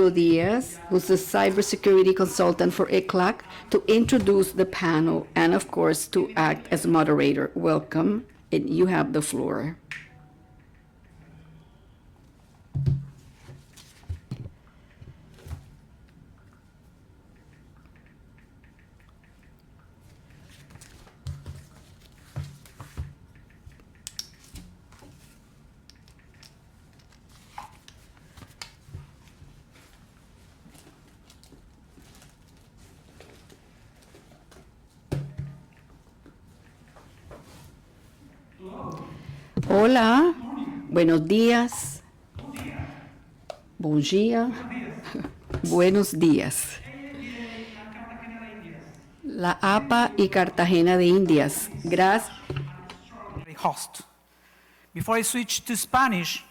Arturo Diaz, who's the cybersecurity consultant for ICLAC, to introduce the panel and, of course, to act as moderator. Welcome, and you have the floor. Hola, buenos días. Bon dia. Buenos días. La APA y Cartagena de Indias. Gracias. Host. Before I switch to Spanish,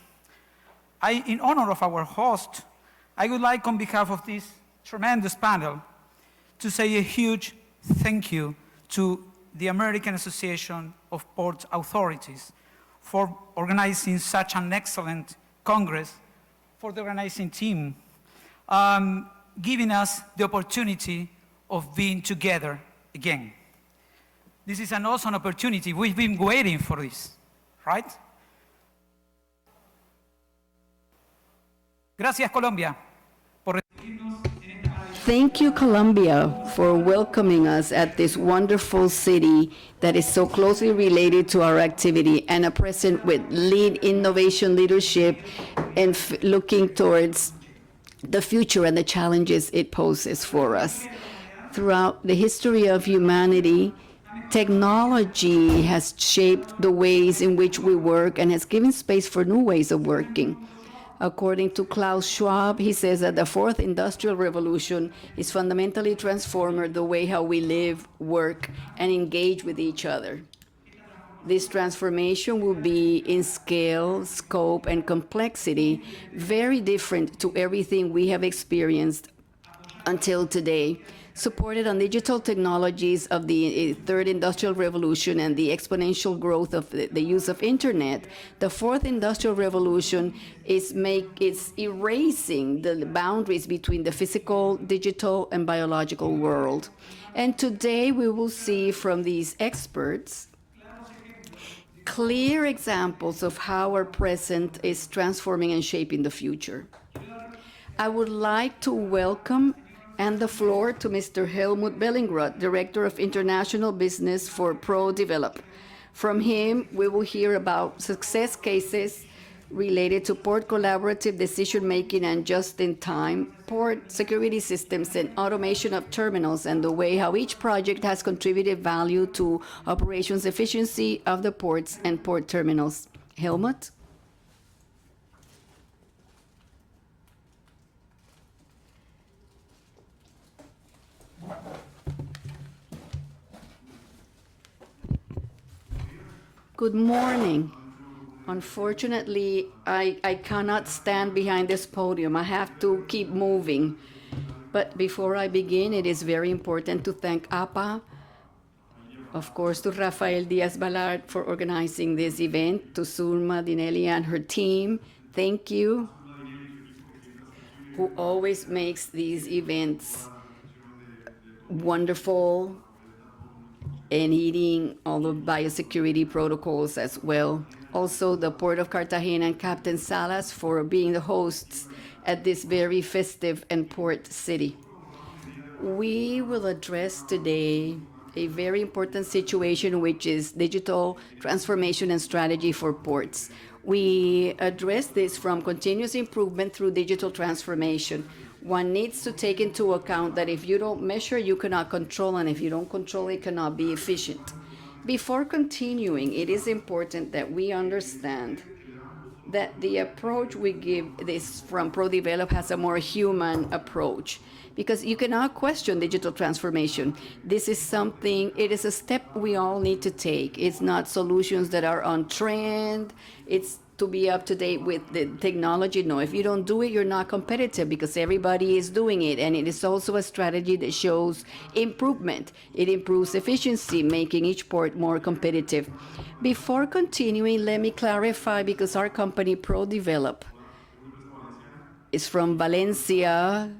in honor of our host, I would like, on behalf of this tremendous panel, to say a huge thank you to the American Association of Port Authorities for organizing such an excellent Congress, for the organizing team, giving us the opportunity of being together again. This is an awesome opportunity. We've been waiting for this, right? Gracias, Colombia. Thank you, Colombia, for welcoming us at this wonderful city that is so closely related to our activity and a present with innovation leadership and looking towards the future and the challenges it poses for us. Throughout the history of humanity, technology has shaped the ways in which we work and has given space for new ways of working. According to Klaus Schwab, he says that the fourth industrial revolution is fundamentally transformed the way how we live, work, and engage with each other. This transformation will be in scale, scope, and complexity very different to everything we have experienced until today. Supported on digital technologies of the third industrial revolution and the exponential growth of the use of internet, the fourth industrial revolution is erasing the boundaries between the physical, digital, and biological world. And today we will see from these experts clear examples of how our present is transforming and shaping the future. I would like to welcome and the floor to Mr. Helmut Bellingrodt, Director of International Business for Prodevelop. From him, we will hear about success cases related to port collaborative decision-making and just-in-time, port security systems, and automation of terminals, and the way how each project has contributed value to operations efficiency of the ports and port terminals. Helmut? Good morning. Unfortunately, I cannot stand behind this podium. I have to keep moving. But before I begin, it is very important to thank APA, of course, to Rafael Diaz-Balart for organizing this event, to Surma Dinelli and her team. Thank you, who always makes these events wonderful and eating all the biosecurity protocols as well. Also, the Port of Cartagena and Captain Salas for being the hosts at this very festive and port city. We will address today a very important situation, which is digital transformation and strategy for ports. We address this from continuous improvement through digital transformation. One needs to take into account that if you don't measure, you cannot control, and if you don't control, it cannot be efficient. Before continuing, it is important that we understand that the approach we give this from Prodevelop has a more human approach, because you cannot question digital transformation. This is something, it is a step we all need to take. It's not solutions that are on trend. It's to be up to date with the technology. No, if you don't do it, you're not competitive because everybody is doing it. And it is also a strategy that shows improvement. It improves efficiency, making each port more competitive. Before continuing, let me clarify, because our company, Prodevelop, is from Valencia,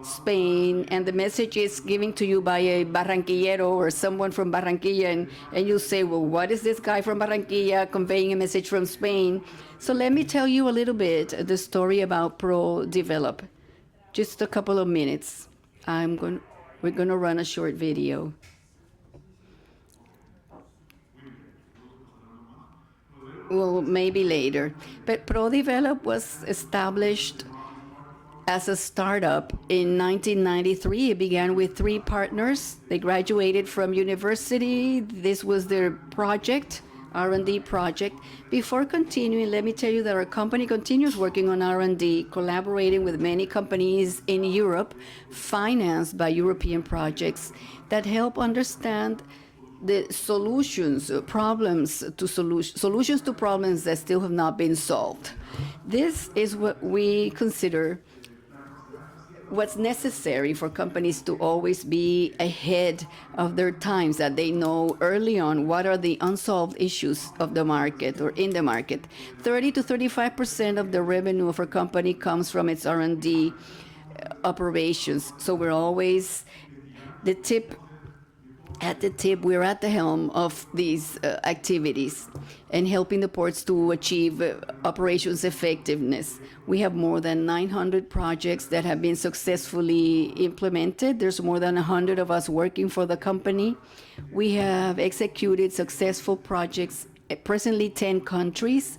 Spain, and the message is given to you by a Barranquillero or someone from Barranquilla, and you say, well, what is this guy from Barranquilla conveying a message from Spain? So let me tell you a little bit the story about Prodevelop. Just a couple of minutes. We're going to run a short video. Well, maybe later. But Prodevelop was established as a startup in 1993. It began with 3 partners. They graduated from university. This was their project, R&D project. Before continuing, let me tell you that our company continues working on R&D, collaborating with many companies in Europe, financed by European projects that help understand the solutions to problems that still have not been solved. This is what we consider what's necessary for companies to always be ahead of their times, that they know early on what are the unsolved issues of the market or in the market. 30 to 35% of the revenue of a company comes from its R&D operations. So we're always at the tip, we're at the helm of these activities and helping the ports to achieve operations effectiveness. We have more than 900 projects that have been successfully implemented. There's more than 100 of us working for the company. We have executed successful projects at presently 10 countries,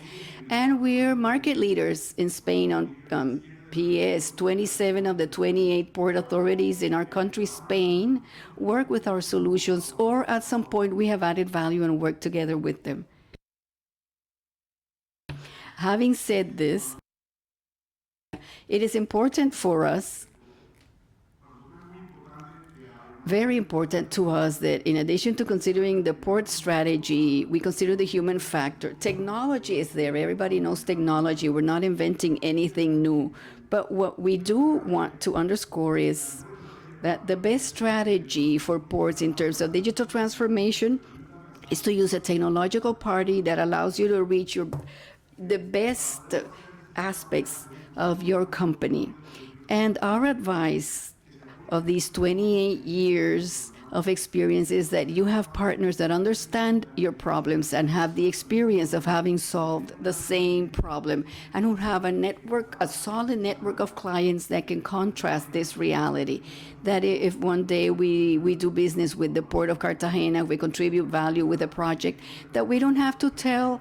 and we're market leaders in Spain on PS. 27 of the 28 port authorities in our country, Spain, work with our solutions, or at some point we have added value and worked together with them. Having said this, it is important for us, very important to us, that in addition to considering the port strategy, we consider the human factor. Technology is there. Everybody knows technology. We're not inventing anything new. But what we do want to underscore is that the best strategy for ports in terms of digital transformation is to use a technological party that allows you to reach the best aspects of your company. And our advice of these 28 years of experience is that you have partners that understand your problems and have the experience of having solved the same problem, and who have a solid network of clients that can contrast this reality. That if one day we do business with the Port of Cartagena, we contribute value with a project, that we don't have to tell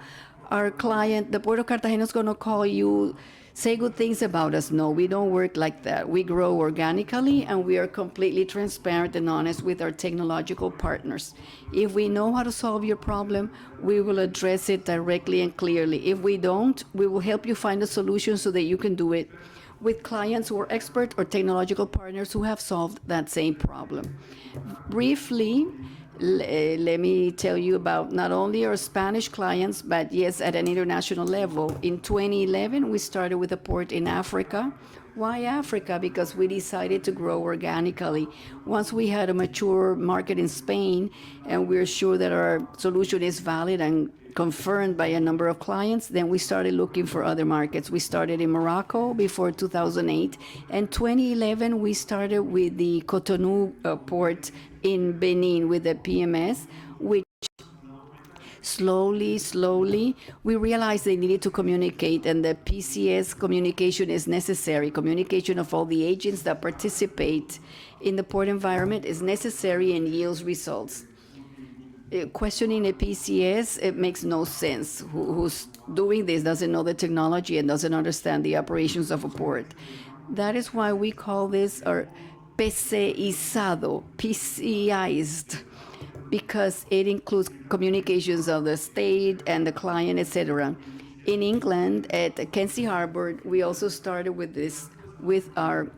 our client, the Port of Cartagena is going to call you, say good things about us. No, we don't work like that. We grow organically, and we are completely transparent and honest with our technological partners. If we know how to solve your problem, we will address it directly and clearly. If we don't, we will help you find a solution so that you can do it with clients who are expert or technological partners who have solved that same problem. Briefly, let me tell you about not only our Spanish clients, but yes, at an international level. In 2011, we started with a port in Africa. Why Africa? Because we decided to grow organically. Once we had a mature market in Spain, and we're sure that our solution is valid and confirmed by a number of clients, then we started looking for other markets. We started in Morocco before 2008, and 2011 we started with the Cotonou port in Benin with the PMS, which slowly, we realized they needed to communicate, and the PCS communication is necessary. Communication of all the agents that participate in the port environment is necessary and yields results. Questioning a PCS, it makes no sense. Who's doing this doesn't know the technology and doesn't understand the operations of a port. That is why we call this our PCizado, PCized, because it includes communications of the state and the client, etc. In England, at Kensey Harbor, we also started with this, with our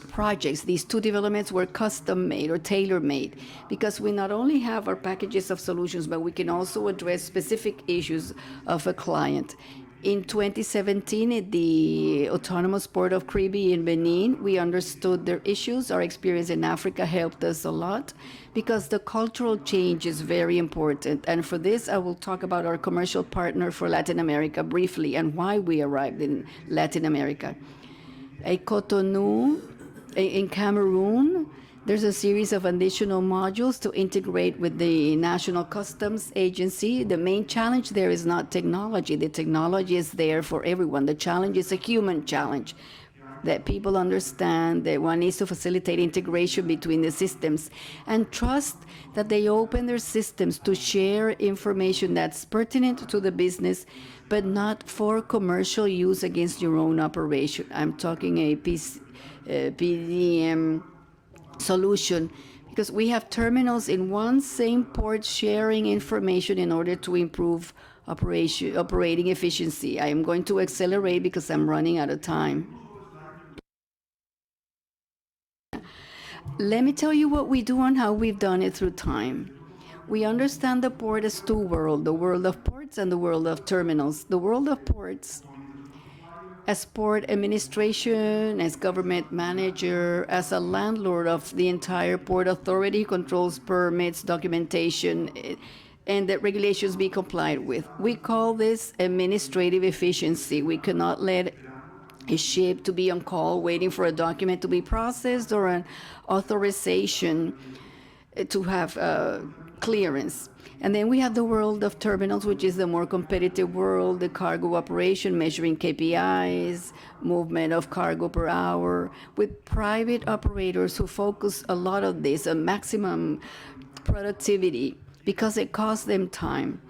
projects. These 2 developments were custom-made or tailor-made, because we not only have our packages of solutions, but we can also address specific issues of a client. In 2017, at the Autonomous Port of Kribi in Benin, we understood their issues. Our experience in Africa helped us a lot, because the cultural change is very important. And for this, I will talk about our commercial partner for Latin America briefly and why we arrived in Latin America. At Cotonou, in Cameroon, there's a series of additional modules to integrate with the National Customs Agency. The main challenge there is not technology. The technology is there for everyone. The challenge is a human challenge, that people understand that one needs to facilitate integration between the systems and trust that they open their systems to share information that's pertinent to the business, but not for commercial use against your own operation. I'm talking a PDM solution, because we have terminals in one same port sharing information in order to improve operating efficiency. I am going to accelerate because I'm running out of time. Let me tell you what we do and how we've done it through time. We understand the port as two worlds, the world of ports and the world of terminals. The world of ports, as port administration, as government manager, as a landlord of the entire port authority, controls permits, documentation, and that regulations be complied with. We call this administrative efficiency. We cannot let a ship to be on call waiting for a document to be processed or an authorization to have clearance. And then we have the world of terminals, which is the more competitive world, the cargo operation, measuring KPIs, movement of cargo per hour, with private operators who focus a lot on this, on maximum productivity, because it costs them time.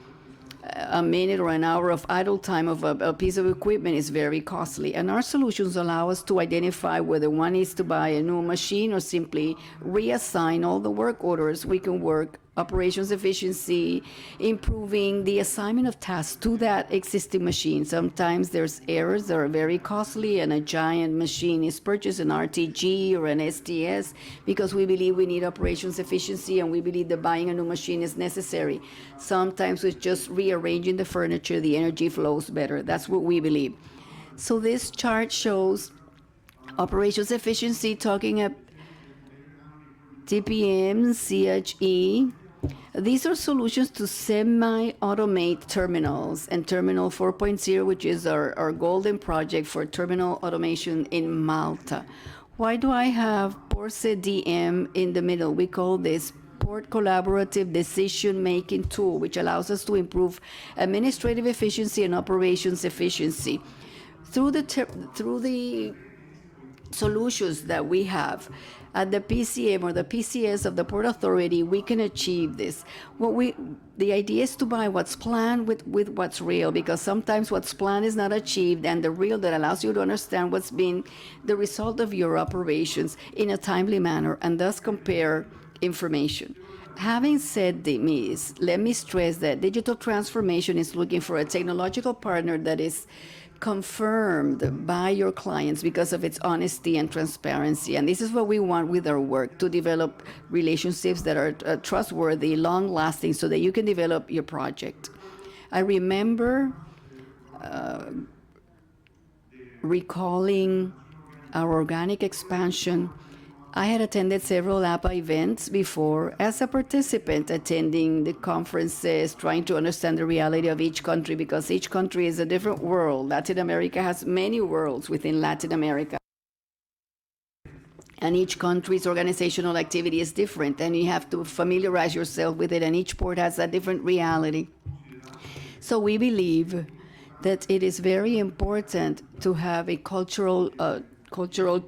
A minute or an hour of idle time of a piece of equipment is very costly. And our solutions allow us to identify whether one needs to buy a new machine or simply reassign all the work orders. We can work operations efficiency, improving the assignment of tasks to that existing machine. Sometimes there's errors that are very costly, and a giant machine is purchased, an RTG or an STS, because we believe we need operations efficiency and we believe that buying a new machine is necessary. Sometimes with just rearranging the furniture, the energy flows better. That's what we believe. So this chart shows operations efficiency, talking about TPM, CHE. These are solutions to semi-automate terminals, and Terminal 4.0, which is our golden project for terminal automation in Malta. Why do I have Porse DM in the middle? We call this Port Collaborative Decision-Making Tool, which allows us to improve administrative efficiency and operations efficiency. Through the solutions that we have at the PCM or the PCS of the Port Authority, we can achieve this. The idea is to buy what's planned with what's real, because sometimes what's planned is not achieved, and the real that allows you to understand what's been the result of your operations in a timely manner, and thus compare information. Having said this, let me stress that digital transformation is looking for a technological partner that is confirmed by your clients because of its honesty and transparency. And this is what we want with our work, to develop relationships that are trustworthy, long-lasting, so that you can develop your project. I remember recalling our organic expansion. I had attended several AAPA events before as a participant, attending the conferences, trying to understand the reality of each country, because each country is a different world. Latin America has many worlds within Latin America, and each country's organizational activity is different, and you have to familiarize yourself with it, and each port has a different reality. So we believe that it is very important to have a cultural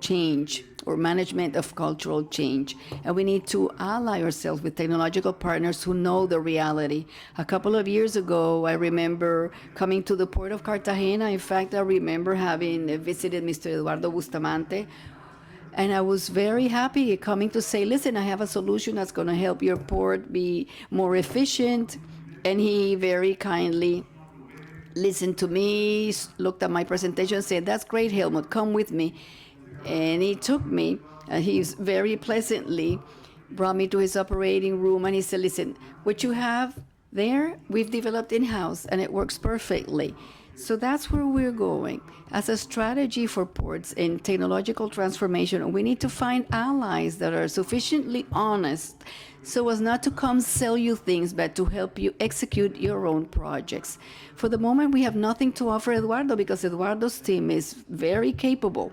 change, or management of cultural change. And we need to ally ourselves with technological partners who know the reality. A couple of years ago, I remember coming to the port of Cartagena. In fact, I remember having visited Mr. Eduardo Bustamante, and I was very happy coming to say, listen, I have a solution that's going to help your port be more efficient. And he very kindly listened to me, looked at my presentation, and said, that's great, Helmut, come with me. And he took me, he very pleasantly brought me to his operating room, and he said, listen, what you have there, we've developed in-house, and it works perfectly. So that's where we're going. As a strategy for ports in technological transformation, we need to find allies that are sufficiently honest so as not to come sell you things, but to help you execute your own projects. For the moment, we have nothing to offer Eduardo, because Eduardo's team is very capable.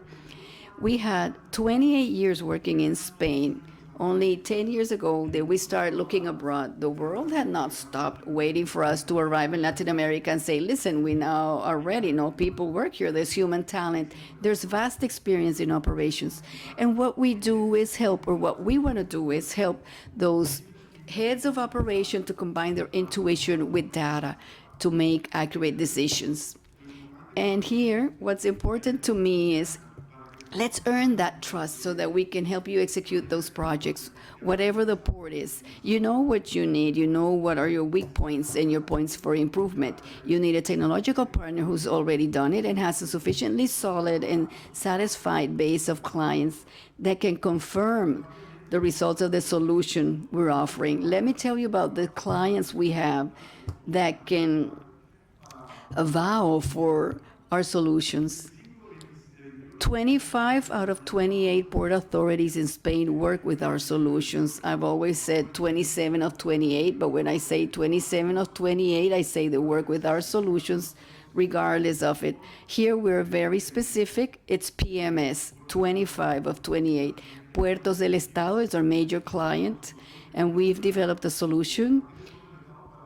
We had 28 years working in Spain. Only 10 years ago did we start looking abroad. The world had not stopped waiting for us to arrive in Latin America and say, listen, we now are ready. No, people work here. There's human talent. There's vast experience in operations. And what we do is help, or what we want to do is help those heads of operation to combine their intuition with data to make accurate decisions. And here, what's important to me is let's earn that trust so that we can help you execute those projects, whatever the port is. You know what you need. You know what are your weak points and your points for improvement. You need a technological partner who's already done it and has a sufficiently solid and satisfied base of clients that can confirm the results of the solution we're offering. Let me tell you about the clients we have that can vow for our solutions. 25 out of 28 port authorities in Spain work with our solutions. I've always said 27 of 28, but when I say 27 of 28, I say they work with our solutions regardless of it. Here we're very specific. It's PMS, 25 of 28. Puertos del Estado is our major client, and we've developed a solution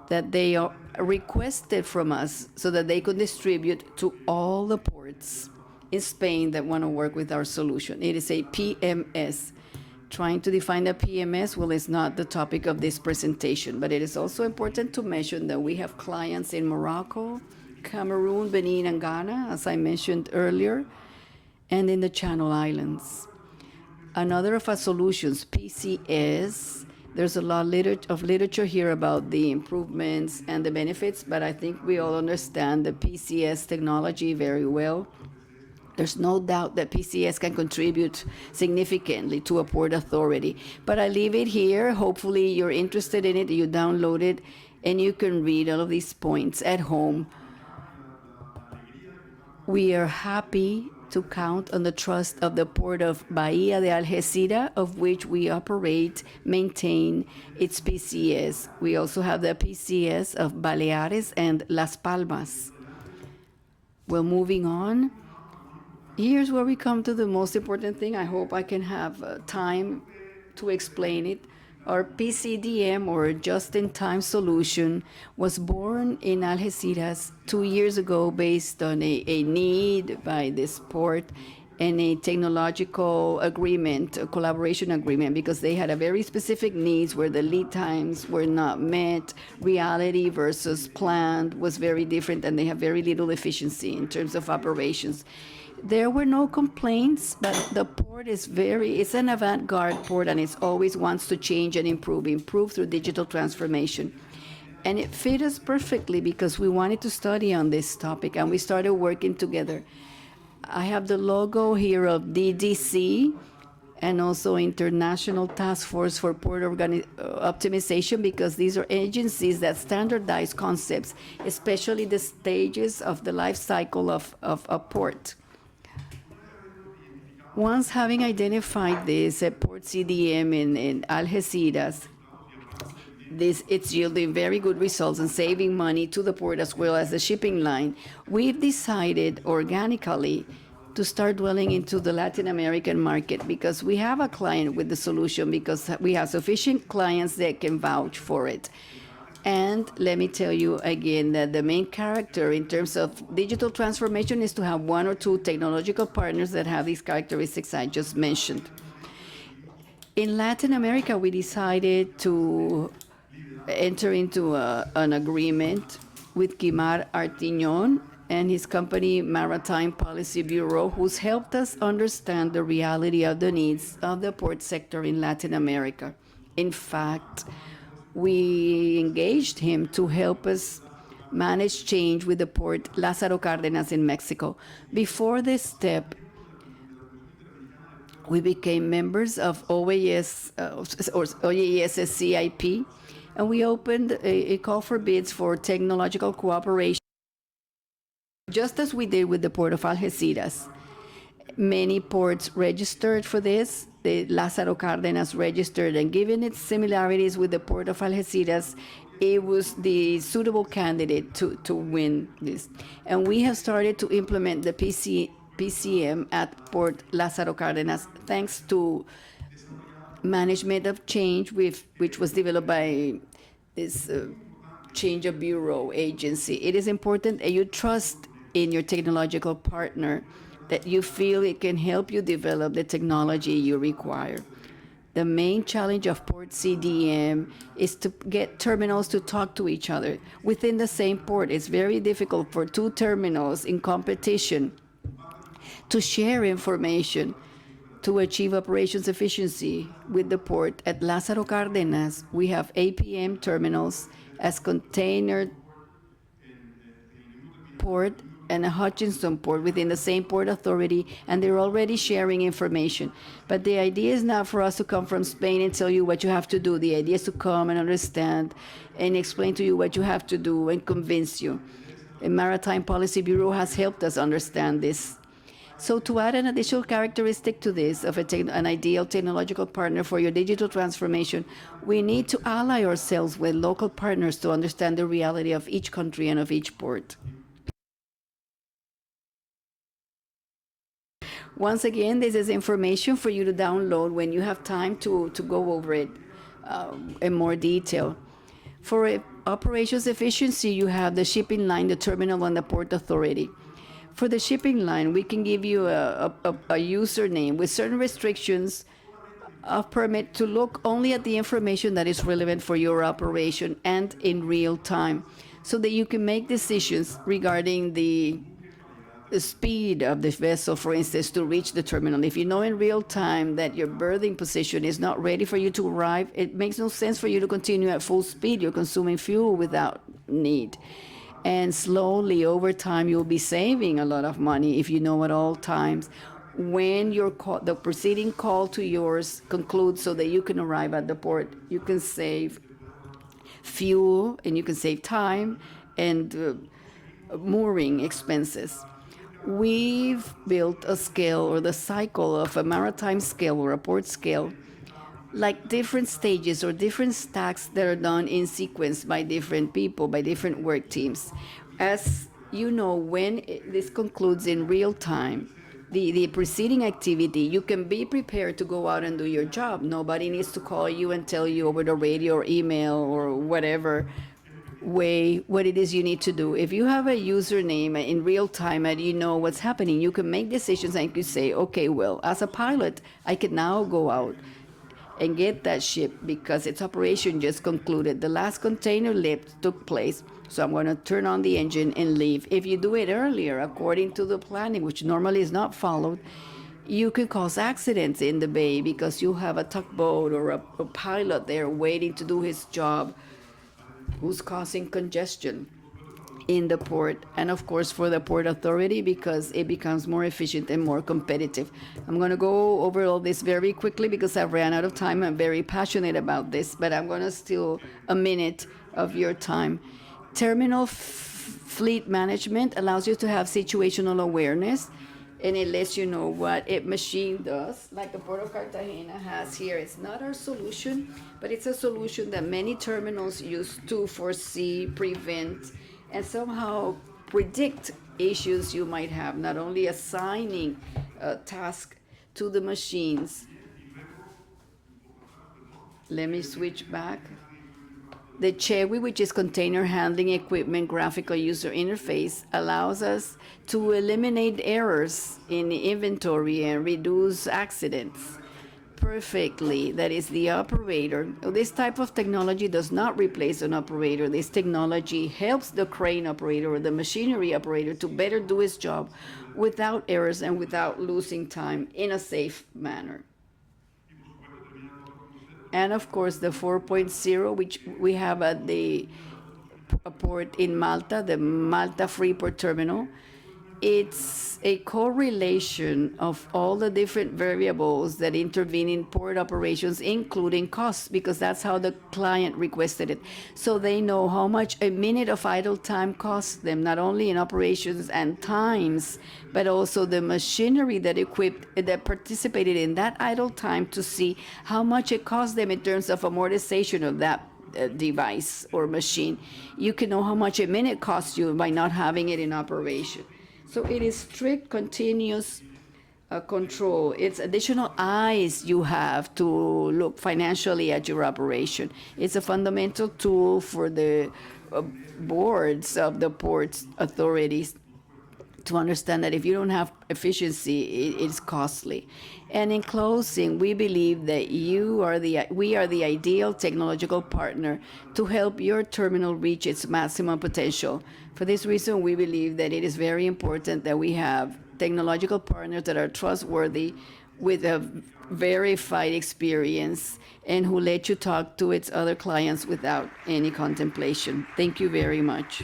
that they are requested from us so that they could distribute to all the ports in Spain that want to work with our solution. It is a PMS. Trying to define a PMS, well, it's not the topic of this presentation, but it is also important to mention that we have clients in Morocco, Cameroon, Benin, and Ghana, as I mentioned earlier, and in the Channel Islands. Another of our solutions, PCS, there's a lot of literature here about the improvements and the benefits, but I think we all understand the PCS technology very well. There's no doubt that PCS can contribute significantly to a port authority. But I leave it here. Hopefully you're interested in it, you download it, and you can read all of these points at home. We are happy to count on the trust of the Port of Bahía de Algeciras, of which we operate, maintain its PCS. We also have the PCS of Baleares and Las Palmas. Well, moving on. Here's where we come to the most important thing. I hope I can have time to explain it. Our PCDM, or just-in-time solution, was born in Algeciras 2 years ago based on a need by this port and a technological agreement, a collaboration agreement, because they had a very specific needs where the lead times were not met. Reality versus planned was very different, and they have very little efficiency in terms of operations. There were no complaints, but the port is it's an avant-garde port, and it always wants to change and improve through digital transformation. And it fit us perfectly because we wanted to study on this topic, and we started working together. I have the logo here of DDC and also International Task Force for Port Optimization, because these are agencies that standardize concepts, especially the stages of the life cycle of a port. Once having identified this at Port CDM in Algeciras, it's yielding very good results and saving money to the port as well as the shipping line. We've decided organically to start dwelling into the Latin American market because we have a client with the solution, because we have sufficient clients that can vouch for it. And let me tell you again that the main character in terms of digital transformation is to have one or two technological partners that have these characteristics I just mentioned. In Latin America, we decided to enter into an agreement with Guimar Artiñón and his company Maritime Policy Bureau, who's helped us understand the reality of the needs of the port sector in Latin America. In fact, we engaged him to help us manage change with the port Lázaro Cárdenas in Mexico. Before this step, we became members of OAS, or OAS's CIP, and we opened a call for bids for technological cooperation, just as we did with the Port of Algeciras. Many ports registered for this. The Lázaro Cárdenas registered, and given its similarities with the Port of Algeciras, it was the suitable candidate to win this. And we have started to implement the PCM at Port Lázaro Cárdenas, thanks to management of change, which was developed by this change of bureau agency. It is important that you trust in your technological partner, that you feel it can help you develop the technology you require. The main challenge of port CDM is to get terminals to talk to each other within the same port. It's very difficult for two terminals in competition to share information to achieve operations efficiency with the port. At Lázaro Cárdenas, we have APM terminals as container port and a Hutchinson port within the same port authority, and they're already sharing information. But the idea is not for us to come from Spain and tell you what you have to do. The idea is to come and understand and explain to you what you have to do and convince you. The Maritime Policy Bureau has helped us understand this. So to add an additional characteristic to this of an ideal technological partner for your digital transformation, we need to ally ourselves with local partners to understand the reality of each country and of each port. Once again, this is information for you to download when you have time to go over it in more detail. For operations efficiency, you have the shipping line, the terminal, and the port authority. For the shipping line, we can give you a username with certain restrictions of permit to look only at the information that is relevant for your operation and in real time, so that you can make decisions regarding the speed of the vessel, for instance, to reach the terminal. If you know in real time that your berthing position is not ready for you to arrive, it makes no sense for you to continue at full speed. You're consuming fuel without need. And slowly, over time, you'll be saving a lot of money if you know at all times when the preceding call to yours concludes, so that you can arrive at the port. You can save fuel, and you can save time and mooring expenses. We've built a scale, or the cycle of a maritime scale or a port scale, like different stages or different stacks that are done in sequence by different people, by different work teams. As you know, when this concludes in real time, the preceding activity, you can be prepared to go out and do your job. Nobody needs to call you and tell you over the radio or email or whatever way what it is you need to do. If you have a username in real time and you know what's happening, you can make decisions and you can say, okay, well, as a pilot, I can now go out and get that ship because its operation just concluded. The last container lift took place, so I'm going to turn on the engine and leave. If you do it earlier, according to the planning, which normally is not followed, you can cause accidents in the bay because you have a tugboat or a pilot there waiting to do his job who's causing congestion in the port, and of course for the port authority, because it becomes more efficient and more competitive. I'm going to go over all this very quickly because I've ran out of time. I'm very passionate about this, but I'm going to steal a minute of your time. Terminal fleet management allows you to have situational awareness, and it lets you know what a machine does, like the Port of Cartagena has here. It's not our solution, but it's a solution that many terminals use to foresee, prevent, and somehow predict issues you might have, not only assigning a task to the machines. Let me switch back. The CHEWI, which is Container Handling Equipment Graphical User Interface, allows us to eliminate errors in the inventory and reduce accidents perfectly. That is, the operator. This type of technology does not replace an operator. This technology helps the crane operator or the machinery operator to better do his job without errors and without losing time in a safe manner. And of course, the 4.0, which we have at the port in Malta, the Malta Freeport Terminal. It's a correlation of all the different variables that intervene in port operations, including costs, because that's how the client requested it. So they know how much a minute of idle time costs them, not only in operations and times, but also the machinery that participated in that idle time, to see how much it cost them in terms of amortization of that device or machine. You can know how much a minute costs you by not having it in operation. So it is strict, continuous control. It's additional eyes you have to look financially at your operation. It's a fundamental tool for the boards of the ports authorities to understand that if you don't have efficiency, it's costly. And in closing, we believe that we are the ideal technological partner to help your terminal reach its maximum potential. For this reason, we believe that it is very important that we have technological partners that are trustworthy, with a verified experience, and who let you talk to its other clients without any contemplation. Thank you very much.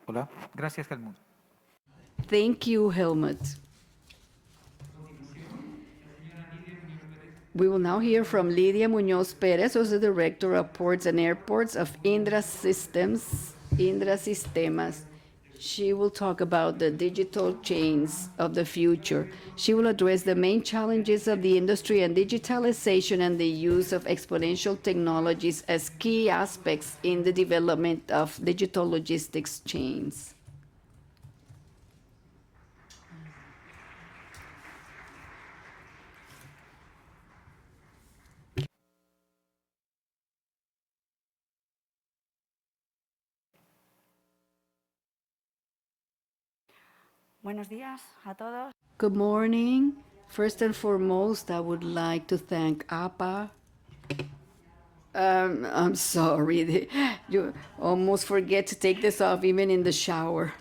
Hola. Gracias, Helmut. Thank you, Helmut. We will now hear from Lidia Muñoz Perez, who's the Director of Ports and Airports of Indra Sistemas. She will talk about the digital chains of the future. She will address the main challenges of the industry and digitalization and the use of exponential technologies as key aspects in the development of digital logistics chains. Buenos días a todos. Good morning. First and foremost, I would like to thank APA. I'm sorry, you almost forget to take this off even in the shower.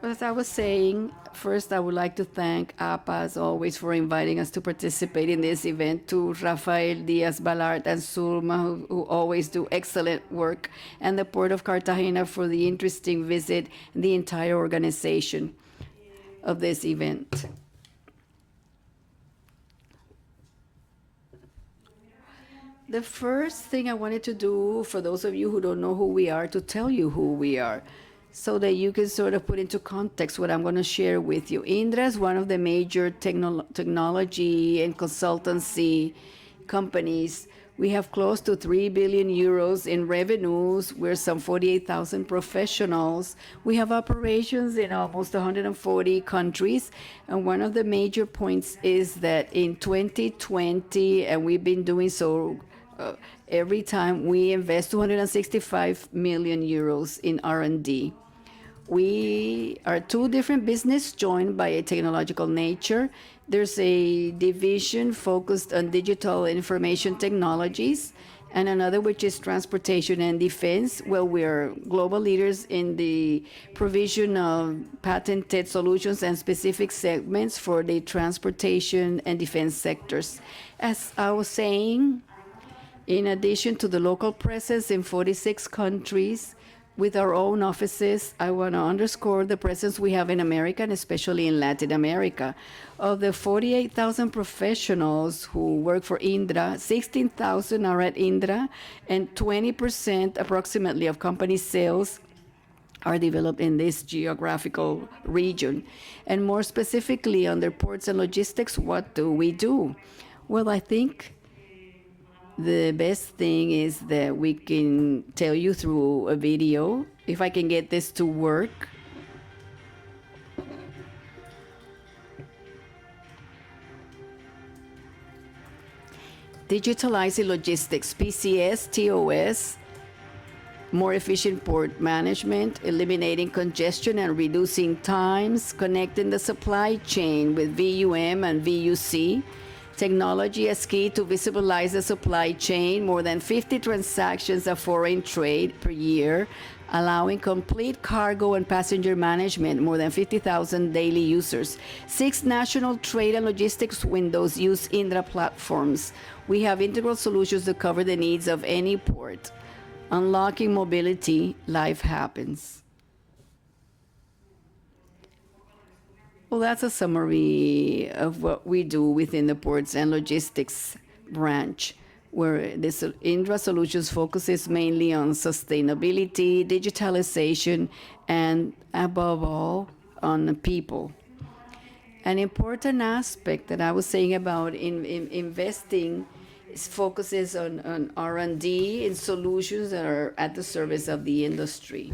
As I was saying, first I would like to thank APA, as always, for inviting us to participate in this event, to Rafael Diaz Balart and Sulma, who always do excellent work, and the Port of Cartagena for the interesting visit, and the entire organization of this event. The first thing I wanted to do, for those of you who don't know who we are, to tell you who we are, so that you can sort of put into context what I'm going to share with you. Indra is one of the major technology and consultancy companies. We have close to 3 billion euros in revenues. We're some 48,000 professionals. We have operations in almost 140 countries. And one of the major points is that in 2020, and we've been doing so every time, we invest 265 million euros in R&D. We are two different businesses joined by a technological nature. There's a division focused on digital information technologies, and another which is transportation and defense. Well, we are global leaders in the provision of patented solutions and specific segments for the transportation and defense sectors. As I was saying, in addition to the local presence in 46 countries, with our own offices, I want to underscore the presence we have in America, and especially in Latin America. Of the 48,000 professionals who work for Indra, 16,000 are at Indra, and 20% approximately of company sales are developed in this geographical region. And more specifically, under ports and logistics, what do we do? Well, I think the best thing is that we can tell you through a video. If I can get this to work. Digitalizing Logistics, PCS, TOS, more efficient port management, eliminating congestion and reducing times, connecting the supply chain with VUM and VUC. Technology is key to visibilize the supply chain, more than 50 transactions of foreign trade per year, allowing complete cargo and passenger management, more than 50,000 daily users. 6 national trade and logistics windows use Indra platforms. We have integral solutions to cover the needs of any port. Unlocking mobility, life happens. Well, that's a summary of what we do within the ports and logistics branch. where this Indra Solutions focuses mainly on sustainability, digitalization, and above all, on people. An important aspect that I was saying about investing focuses on R&D and solutions that are at the service of the industry.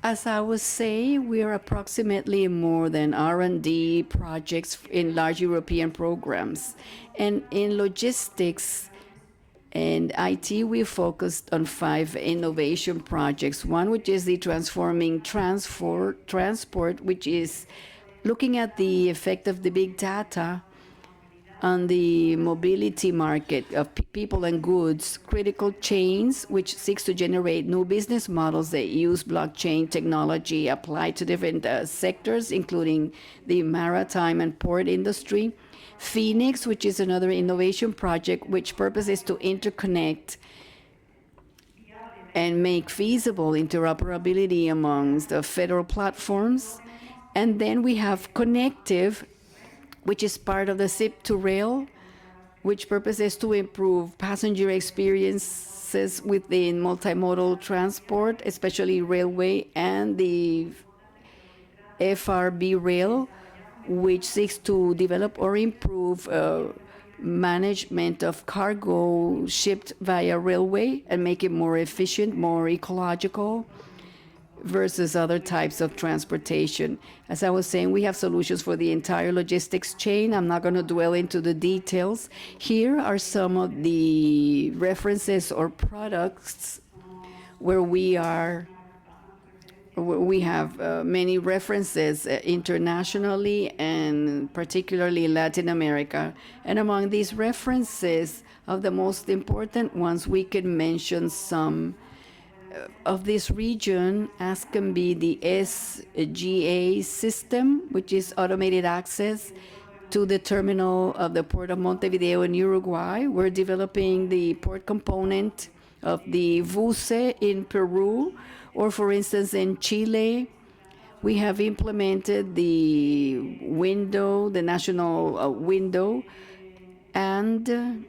As I was saying, we are approximately more than R&D projects in large European programs. And in logistics and IT, we focused on 5 innovation projects. One, which is the transforming transport, which is looking at the effect of the big data on the mobility market of people and goods, critical chains, which seeks to generate new business models that use blockchain technology applied to different sectors, including the maritime and port industry. Phoenix, which is another innovation project, which purpose is to interconnect and make feasible interoperability amongst the federal platforms. And then we have Connective, which is part of the SIP to Rail, which purpose is to improve passenger experiences within multimodal transport, especially railway, and the FRB Rail, which seeks to develop or improve management of cargo shipped via railway and make it more efficient, more ecological, versus other types of transportation. As I was saying, we have solutions for the entire logistics chain. I'm not going to dwell into the details. Here are some of the references or products where we have many references internationally and particularly in Latin America. And among these references, of the most important ones, we can mention some of this region, as can be the SGA system, which is automated access to the terminal of the Port of Montevideo in Uruguay. We're developing the port component of the VUSE in Peru, or for instance in Chile, we have implemented the window, the national window, and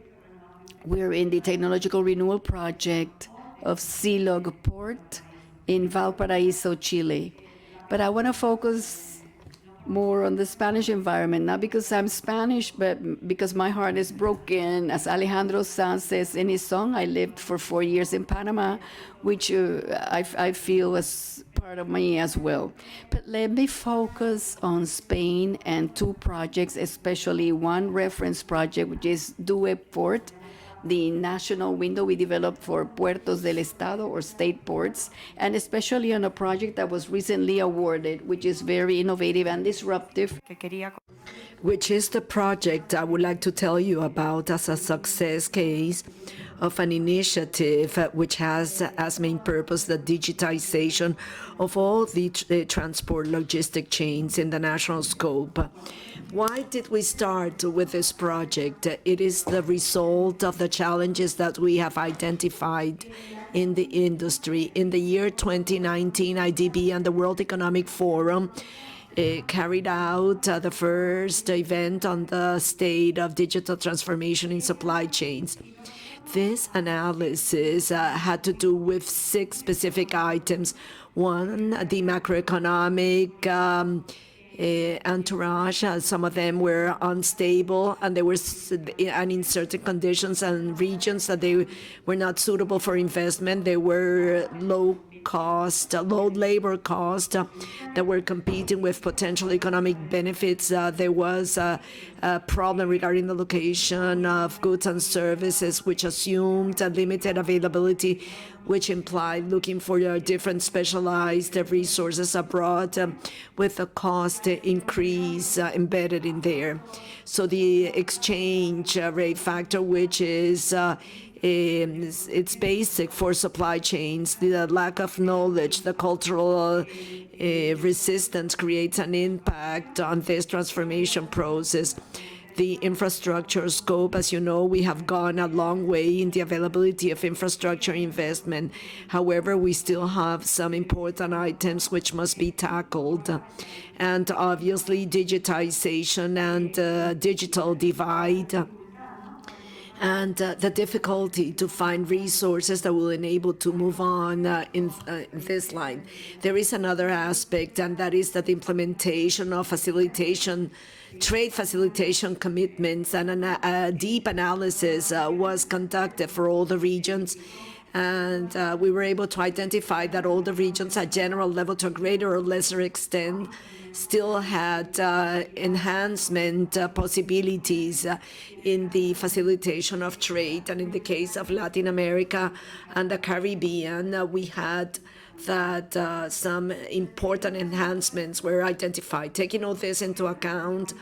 we're in the technological renewal project of Silog Port in Valparaiso, Chile. But I want to focus more on the Spanish environment, not because I'm Spanish, but because my heart is broken. As Alejandro Sanz says in his song, I lived for 4 years in Panama, which I feel is part of me as well. But let me focus on Spain and 2 projects, especially one reference project, which is DUE Port, the national window we developed for Puertos del Estado, or state ports, and especially on a project that was recently awarded, which is very innovative and disruptive, which is the project I would like to tell you about as a success case of an initiative which has as main purpose the digitization of all the transport logistic chains in the national scope. Why did we start with this project? It is the result of the challenges that we have identified in the industry. In the year 2019, IDB and the World Economic Forum carried out the first event on the state of digital transformation in supply chains. This analysis had to do with 6 specific items. One, the macroeconomic entourage. Some of them were unstable, and they were in certain conditions and regions that they were not suitable for investment. They were low labor cost that were competing with potential economic benefits. There was a problem regarding the location of goods and services, which assumed a limited availability, which implied looking for different specialized resources abroad with a cost increase embedded in there. So the exchange rate factor, which is it's basic for supply chains. The lack of knowledge, the cultural resistance creates an impact on this transformation process. The infrastructure scope, as you know, we have gone a long way in the availability of infrastructure investment. However, we still have some important items which must be tackled. And obviously, digitization and digital divide. and the difficulty to find resources that will enable to move on in this line. There is another aspect, and that is that the implementation of trade facilitation commitments, and a deep analysis was conducted for all the regions. And we were able to identify that all the regions at general level, to a greater or lesser extent, still had enhancement possibilities in the facilitation of trade. And in the case of Latin America and the Caribbean, we had that some important enhancements were identified. Taking all this into account,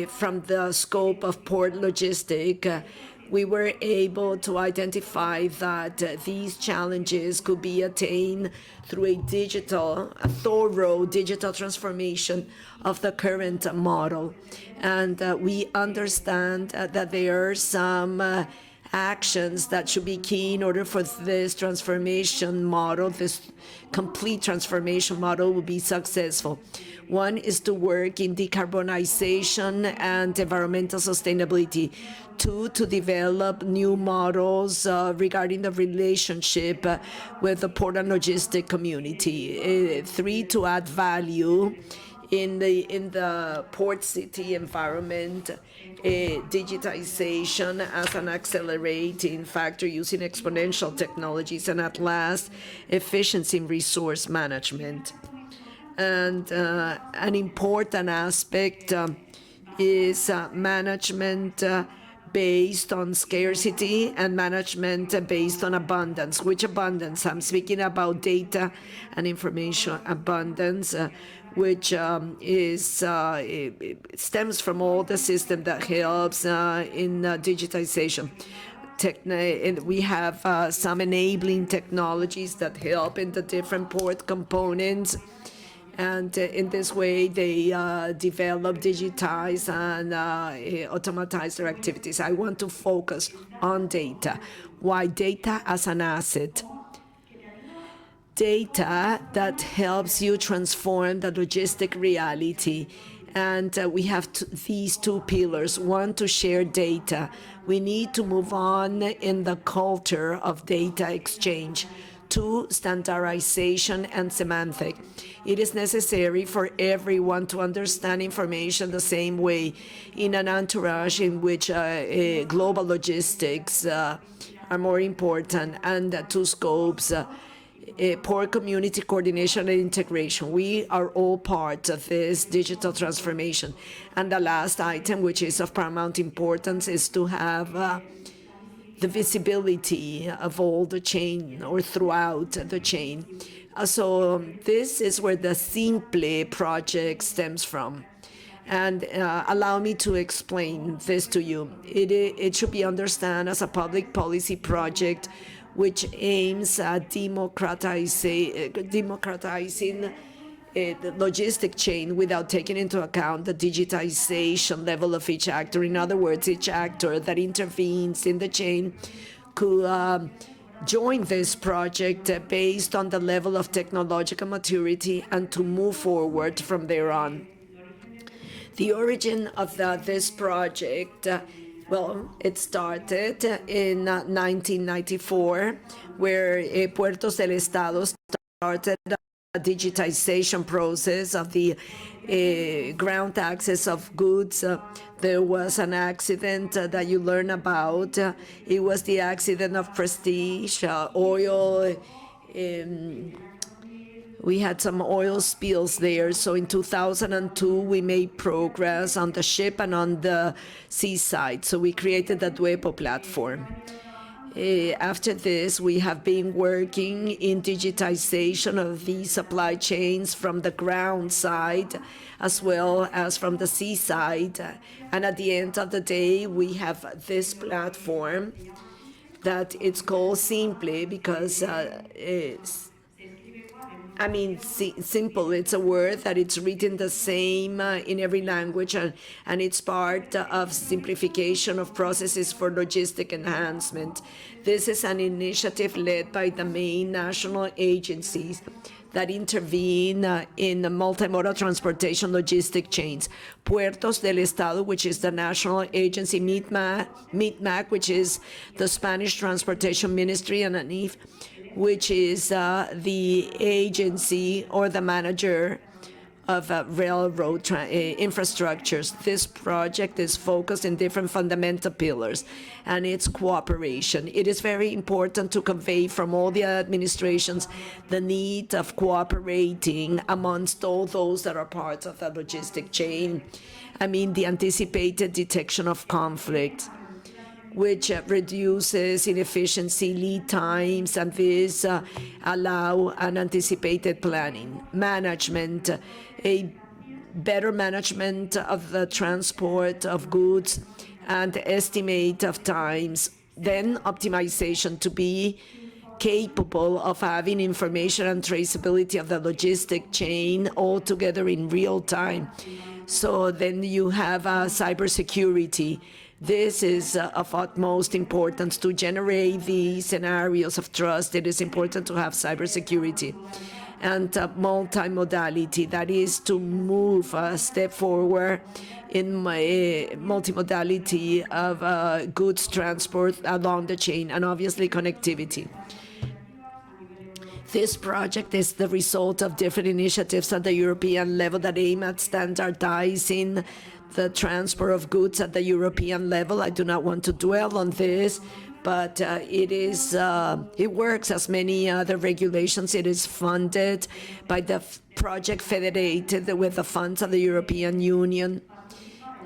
from the scope of port logistics, we were able to identify that these challenges could be attained through a thorough digital transformation of the current model. And we understand that there are some actions that should be key in order for this transformation model, this complete transformation model, will be successful. One is to work in decarbonization and environmental sustainability. Two, to develop new models regarding the relationship with the port and logistic community. Three, to add value in the port city environment, digitization as an accelerating factor using exponential technologies, and at last, efficiency in resource management. And an important aspect is management based on scarcity and management based on abundance. Which abundance? I'm speaking about data and information abundance, which stems from all the system that helps in digitization. We have some enabling technologies that help in the different port components. And in this way, they develop, digitize, and automatize their activities. I want to focus on data. Why? Data as an asset. Data that helps you transform the logistic reality. And we have these two pillars. One, to share data. We need to move on in the culture of data exchange. Two, standardization and semantic. It is necessary for everyone to understand information the same way in an entourage in which global logistics are more important, and two scopes, port community coordination and integration. We are all part of this digital transformation. And the last item, which is of paramount importance, is to have the visibility of all the chain, or throughout the chain. So this is where the Simple project stems from. And allow me to explain this to you. It should be understood as a public policy project which aims at democratizing the logistic chain without taking into account the digitization level of each actor. In other words, each actor that intervenes in the chain could join this project based on the level of technological maturity and to move forward from there on. The origin of this project, it started in 1994, where Puertos del Estado started a digitization process of the ground access of goods. There was an accident that you learn about. It was the accident of Prestige oil. We had some oil spills there. So in 2002, we made progress on the ship and on the seaside. So we created the AAPA platform. After this, we have been working in digitization of the supply chains from the ground side as well as from the seaside. And at the end of the day, we have this platform that it's called Simple because I mean, simple. It's a word that it's written the same in every language, and it's part of simplification of processes for logistic enhancement. This is an initiative led by the main national agencies that intervene in the multimodal transportation logistic chains. Puertos del Estado, which is the national agency, MITMAC, which is the Spanish Transportation Ministry, and ANIF, which is the agency or the manager of railroad infrastructures. This project is focused in different fundamental pillars, and it's cooperation. It is very important to convey from all the administrations the need of cooperating amongst all those that are parts of the logistic chain. I mean, the anticipated detection of conflict, which reduces inefficiency, lead times, and this allow an anticipated planning. Management, a better management of the transport of goods and estimate of times. Then optimization to be capable of having information and traceability of the logistic chain all together in real time. So then you have cybersecurity. This is of utmost importance to generate the scenarios of trust. It is important to have cybersecurity and multimodality. That is to move a step forward in multimodality of goods transport along the chain, and obviously connectivity. This project is the result of different initiatives at the European level that aim at standardizing the transport of goods at the European level. I do not want to dwell on this, but it works as many other regulations. It is funded by the project federated with the funds of the European Union.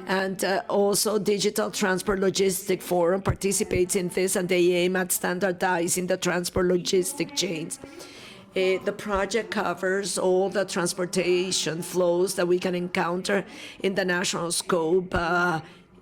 And also Digital Transport Logistic Forum participates in this, and they aim at standardizing the transport logistic chains. The project covers all the transportation flows that we can encounter in the national scope,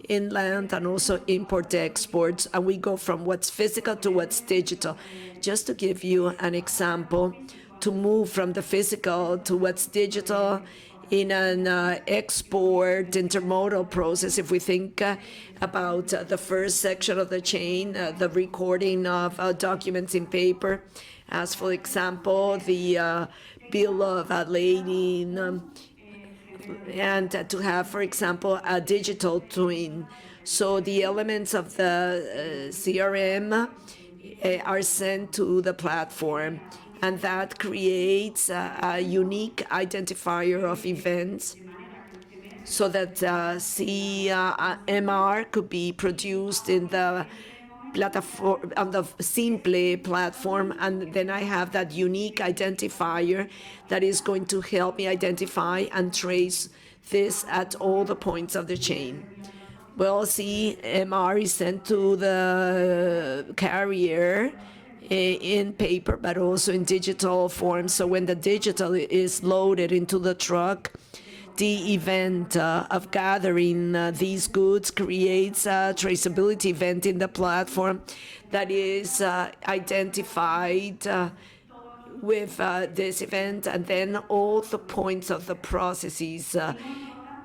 inland and also import-exports, and we go from what's physical to what's digital. Just to give you an example, to move from the physical to what's digital in an export intermodal process, if we think about the first section of the chain, the recording of documents in paper, as for example, the bill of lading, and to have, for example, a digital twin. So the elements of the CRM are sent to the platform, and that creates a unique identifier of events so that CMR could be produced in the platform, on the Simple platform, and then I have that unique identifier that is going to help me identify and trace this at all the points of the chain. Well, CMR is sent to the carrier in paper, but also in digital form. So when the digital is loaded into the truck, the event of gathering these goods creates a traceability event in the platform that is identified with this event, and then all the points of the processes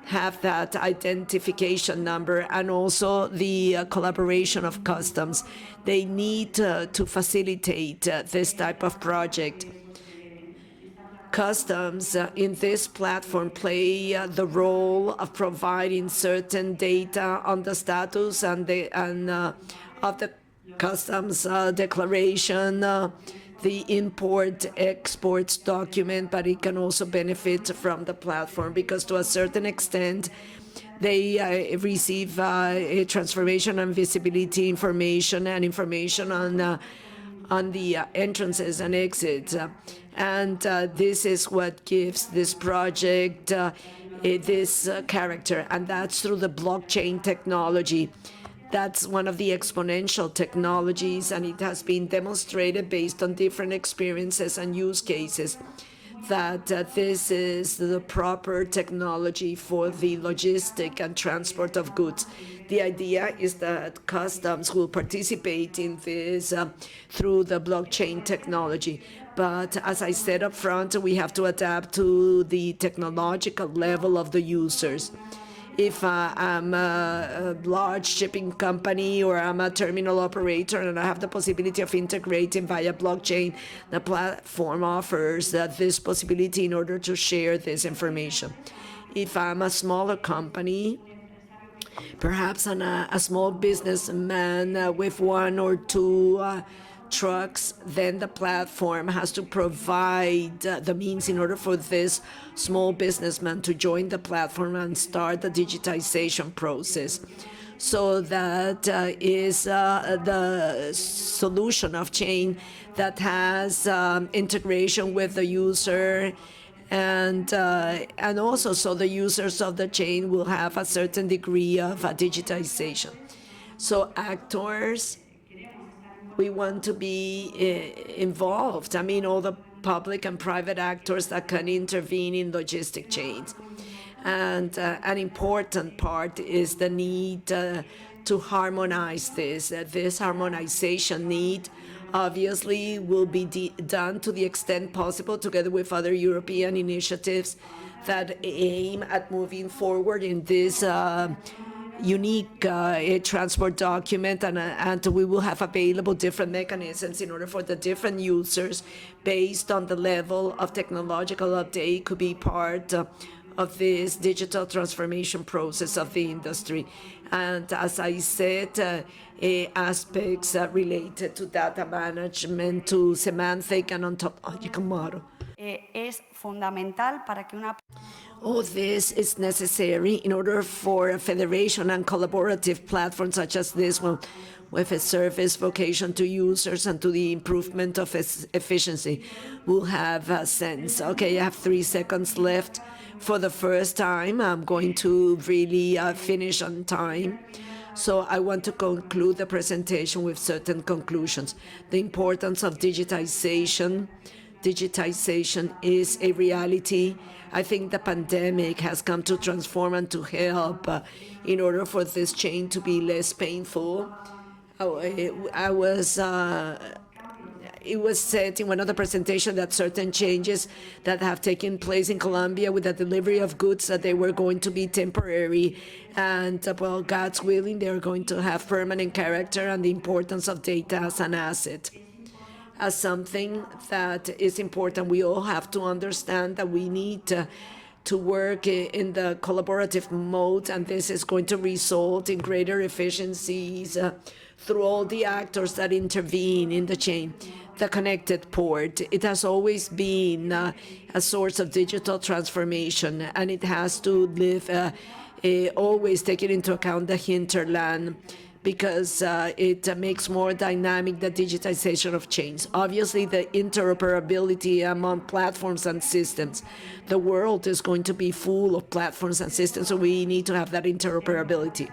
have that identification number, and also the collaboration of customs. They need to facilitate this type of project. Customs in this platform play the role of providing certain data on the status and of the customs declaration, the import-exports document, but it can also benefit from the platform because to a certain extent they receive a transformation and visibility information and information on the entrances and exits. And this is what gives this project this character, and that's through the blockchain technology. That's one of the exponential technologies, and it has been demonstrated based on different experiences and use cases that this is the proper technology for the logistic and transport of goods. The idea is that customs will participate in this through the blockchain technology. But as I said up front, we have to adapt to the technological level of the users. If I'm a large shipping company or I'm a terminal operator and I have the possibility of integrating via blockchain, the platform offers this possibility in order to share this information. If I'm a smaller company, perhaps a small businessman with one or two trucks, then the platform has to provide the means in order for this small businessman to join the platform and start the digitization process. So that is the solution of chain that has integration with the user, and also so the users of the chain will have a certain degree of digitization. So actors, we want to be involved. I mean, all the public and private actors that can intervene in logistic chains. And an important part is the need to harmonize this. This harmonization need obviously will be done to the extent possible together with other European initiatives that aim at moving forward in this unique transport document, and we will have available different mechanisms in order for the different users, based on the level of technological update, could be part of this digital transformation process of the industry. And as I said, aspects related to data management, to semantic and ontological model. Es fundamental para que una... All this is necessary in order for a federation and collaborative platform such as this one, with a service vocation to users and to the improvement of efficiency, will have a sense. Okay, I have 3 seconds left. For the first time, I'm going to really finish on time. So I want to conclude the presentation with certain conclusions. The importance of digitization. Digitization is a reality. I think the pandemic has come to transform and to help in order for this chain to be less painful. It was said in one of the presentations that certain changes that have taken place in Colombia with the delivery of goods, that they were going to be temporary, and well, God's willing, they're going to have permanent character, and the importance of data as an asset, as something that is important. We all have to understand that we need to work in the collaborative mode, and this is going to result in greater efficiencies through all the actors that intervene in the chain. The connected port, it has always been a source of digital transformation, and it has to live, always taking into account the hinterland, because it makes more dynamic the digitization of chains. Obviously, the interoperability among platforms and systems. The world is going to be full of platforms and systems, so we need to have that interoperability.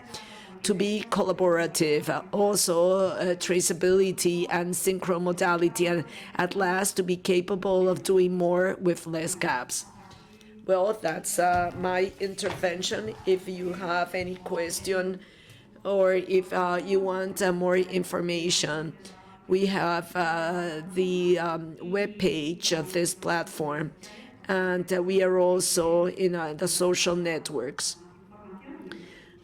To be collaborative, also traceability and synchromodality, and at last to be capable of doing more with less gaps. Well, that's my intervention. If you have any question, or if you want more information, we have the webpage of this platform, and we are also in the social networks.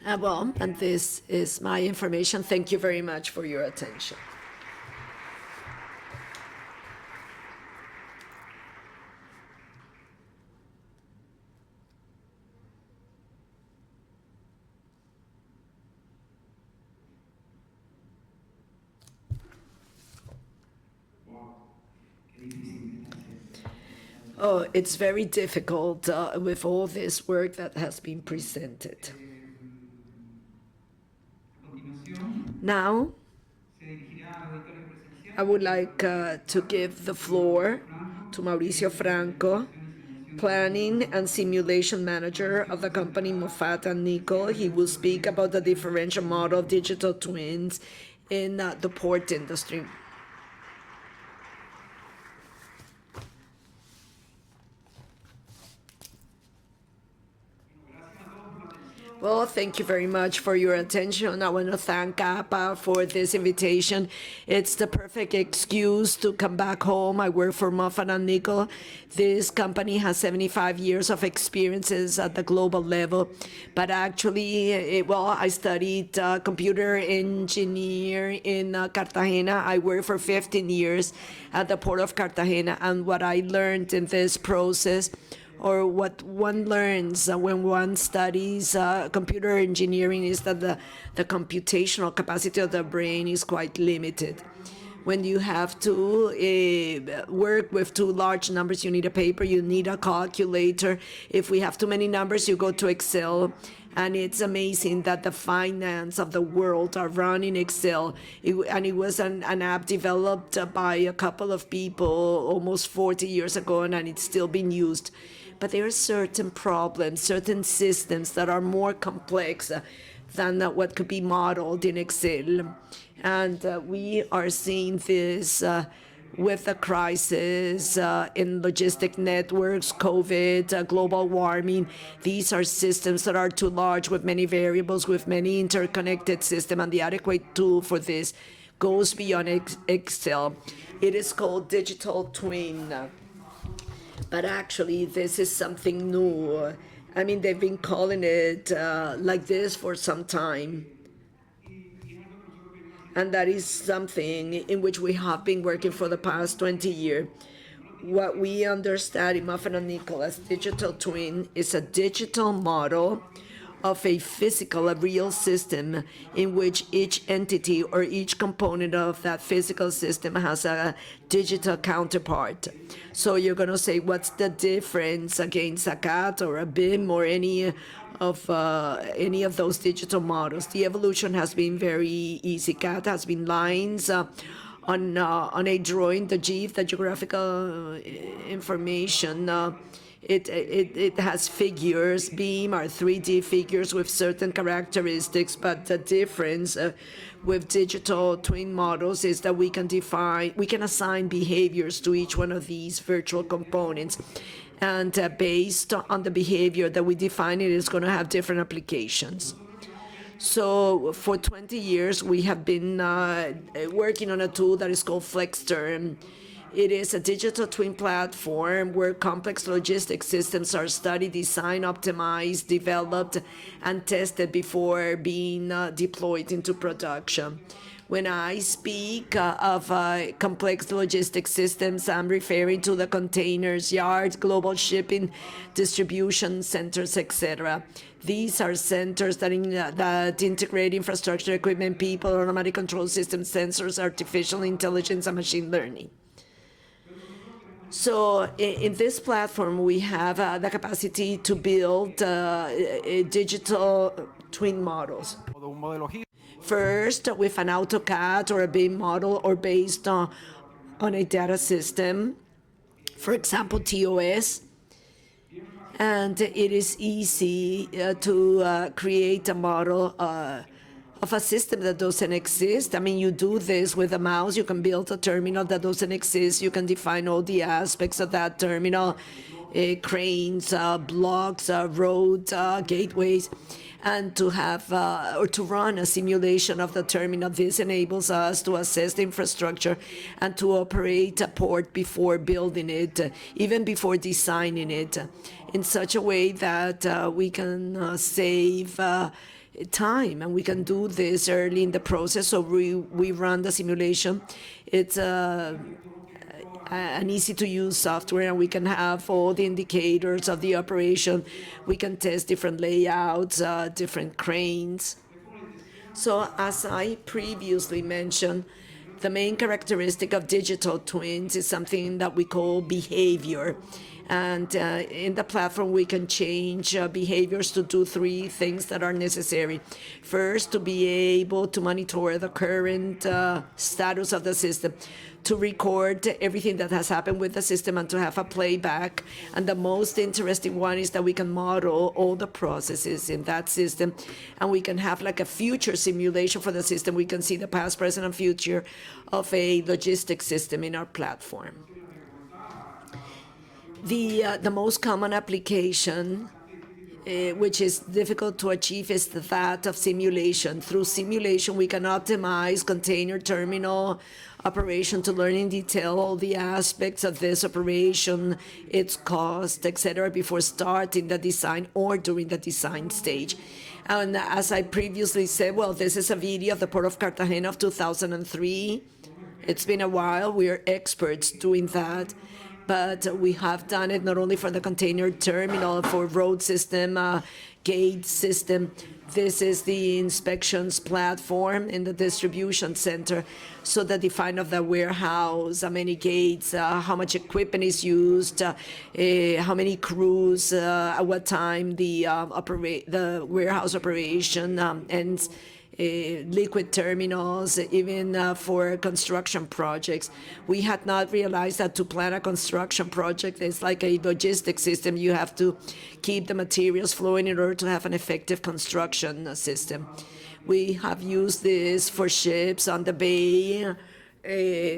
Well, and this is my information. Thank you very much for your attention. Oh, it's very difficult with all this work that has been presented. Now, I would like to give the floor to Mauricio Franco, Planning and Simulation Manager of the company Moffat and Nickel. He will speak about the differential model of digital twins in the port industry. Well, thank you very much for your attention. I want to thank AAPA for this invitation. It's the perfect excuse to come back home. I work for Muffin and Nickel. This company has 75 years of experiences at the global level. But actually, I studied computer engineer in Cartagena. I worked for 15 years at the port of Cartagena. And what I learned in this process, or what one learns when one studies computer engineering, is that the computational capacity of the brain is quite limited. When you have to work with too large numbers, you need a paper, you need a calculator. If we have too many numbers, you go to Excel. And it's amazing that the finance of the world are run in Excel. It was an app developed by a couple of people almost 40 years ago, and it's still being used. But there are certain problems, certain systems that are more complex than what could be modeled in Excel. And we are seeing this with the crisis in logistic networks, COVID, global warming. These are systems that are too large, with many variables, with many interconnected systems, and the adequate tool for this goes beyond Excel. It is called digital twin. But actually, this is something new. I mean, they've been calling it like this for some time. And that is something in which we have been working for the past 20 years. What we understand in Muffin and Nickel as digital twin is a digital model of a physical, a real system in which each entity or each component of that physical system has a digital counterpart. So you're going to say, what's the difference against a CAD or a BIM or any of those digital models? The evolution has been very easy. CAD has been lines on a drawing, the GIF, the geographical information. It has figures. BIM are 3D figures with certain characteristics, but the difference with digital twin models is that we can assign behaviors to each one of these virtual components. And based on the behavior that we define, it is going to have different applications. So for 20 years, we have been working on a tool that is called FlexTerm. It is a digital twin platform where complex logistics systems are studied, designed, optimized, developed, and tested before being deployed into production. When I speak of complex logistics systems, I'm referring to the containers, yards, global shipping, distribution centers, etc. These are centers that integrate infrastructure, equipment, people, automatic control systems, sensors, artificial intelligence, and machine learning. So in this platform, we have the capacity to build digital twin models. First, with an AutoCAD or a BIM model, or based on a data system, for example, TOS. And it is easy to create a model of a system that doesn't exist. I mean, you do this with a mouse. You can build a terminal that doesn't exist. You can define all the aspects of that terminal, cranes, blocks, road, gateways, and to have or to run a simulation of the terminal. This enables us to assess the infrastructure and to operate a port before building it, even before designing it, in such a way that we can save time, and we can do this early in the process. So we run the simulation. It's an easy-to-use software, and we can have all the indicators of the operation. We can test different layouts, different cranes. So as I previously mentioned, the main characteristic of digital twins is something that we call behavior. And in the platform, we can change behaviors to do three things that are necessary. First, to be able to monitor the current status of the system, to record everything that has happened with the system, and to have a playback. And the most interesting one is that we can model all the processes in that system, and we can have like a future simulation for the system. We can see the past, present, and future of a logistics system in our platform. The most common application which is difficult to achieve, is that of simulation. Through simulation, we can optimize container terminal operation to learn in detail all the aspects of this operation, its cost, etc., before starting the design or during the design stage. And as I previously said, well, this is a video of the Port of Cartagena of 2003. It's been a while. We are experts doing that. But we have done it not only for the container terminal, for road system, gate system. This is the inspections platform in the distribution center. So the define of the warehouse, how many gates, how much equipment is used, how many crews, at what time the warehouse operation ends. Liquid terminals, even for construction projects. We had not realized that to plan a construction project is like a logistics system. You have to keep the materials flowing in order to have an effective construction system. We have used this for ships on the bay,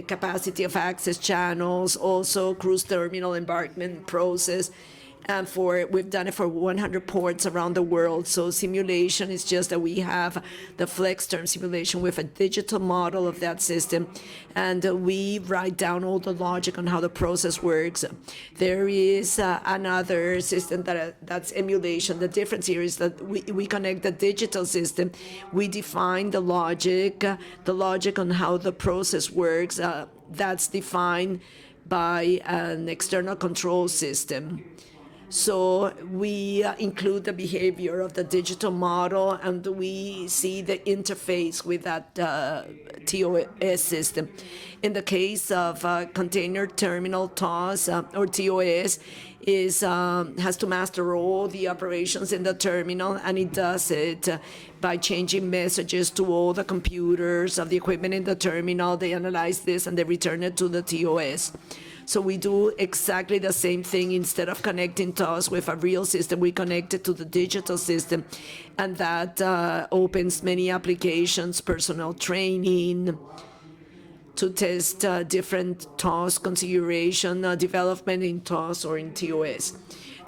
capacity of access channels, also cruise terminal embarkment process. And we've done it for 100 ports around the world. So simulation is just that we have the flex term simulation with a digital model of that system, and we write down all the logic on how the process works. There is another system that's emulation. The difference here is that we connect the digital system. We define the logic on how the process works. That's defined by an external control system. So we include the behavior of the digital model, and we see the interface with that TOS system. In the case of container terminal TOS or TOS, has to master all the operations in the terminal, and it does it by changing messages to all the computers of the equipment in the terminal. They analyze this and they return it to the TOS. So we do exactly the same thing. Instead of connecting TOS with a real system, we connect it to the digital system, and that opens many applications, personal training, to test different TOS configuration, development in TOS or in TOS.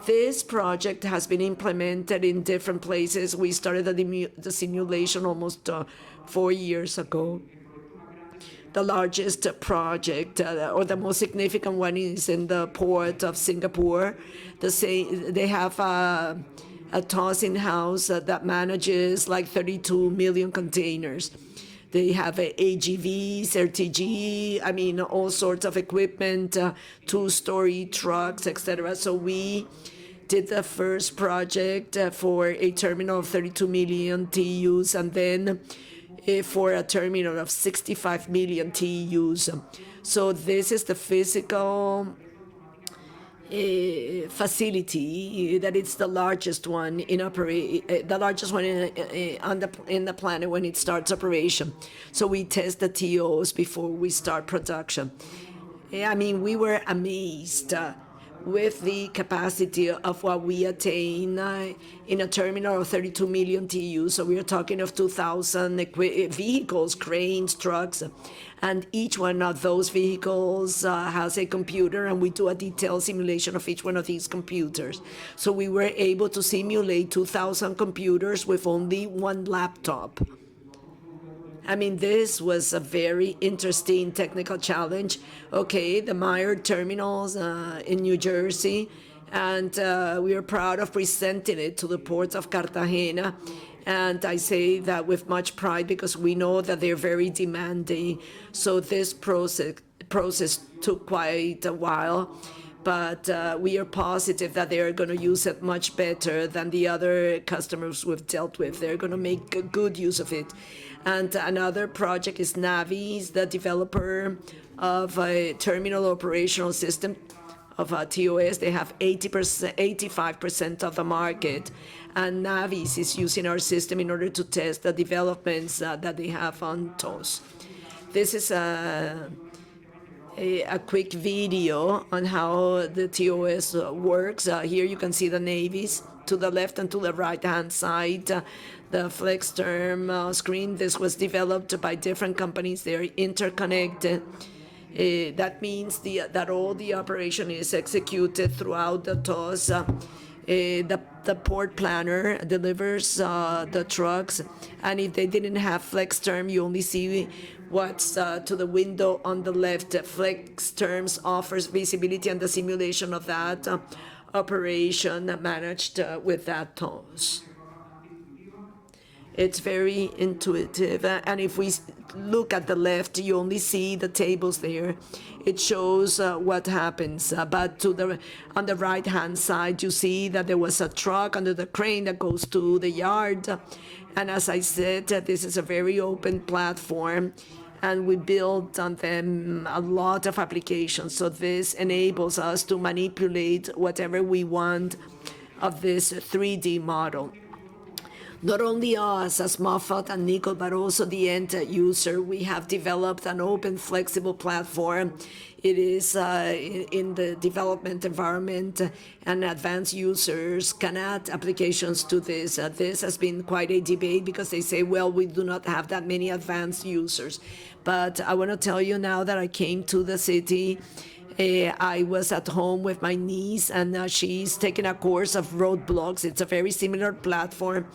This project has been implemented in different places. We started the simulation almost 4 years ago. The largest project, or the most significant one, is in the port of Singapore. They have a TOS in-house that manages like 32 million containers. They have AGVs, RTG, all sorts of equipment, two-story trucks, etc. So we did the first project for a terminal of 32 million TEUs, and then for a terminal of 65 million TEUs. So this is the physical facility that it's the largest one in the planet when it starts operation. So we test the TOs before we start production. We were amazed with the capacity of what we attain in a terminal of 32 million TEU. So we are talking of 2,000 vehicles, cranes, trucks, and each one of those vehicles has a computer, and we do a detailed simulation of each one of these computers. So we were able to simulate 2,000 computers with only one laptop. This was a very interesting technical challenge. Okay, the Meyer terminals in New Jersey, and we are proud of presenting it to the port of Cartagena. And I say that with much pride because we know that they're very demanding. So this process took quite a while, but we are positive that they are going to use it much better than the other customers we've dealt with. They're going to make a good use of it. And another project is Navis, the developer of a terminal operational system of TOS. They have 85% of the market. And Navis is using our system in order to test the developments that they have on TOS. This is a quick video on how the TOS works. Here you can see the navies to the left and to the right-hand side. The flex term screen, this was developed by different companies. They are interconnected. That means that all the operation is executed throughout the TOS The port planner delivers the trucks, and if they didn't have flex term, you only see what's to the window on the left. Flex terms offers visibility and the simulation of that operation managed with that tools. It's very intuitive, and if we look at the left, you only see the tables there. It shows what happens, but on the right-hand side, you see that there was a truck under the crane that goes to the yard, and as I said, this is a very open platform, and we built on them a lot of applications, so this enables us to manipulate whatever we want of this 3D model. Not only us as Moffat and Nickel, but also the end user, we have developed an open, flexible platform. It is in the development environment, and advanced users can add applications to this. This has been quite a debate because they say, well, we do not have that many advanced users. But I want to tell you now that I came to the city. I was at home with my niece, and she's taking a course of Roadblocks. It's a very similar platform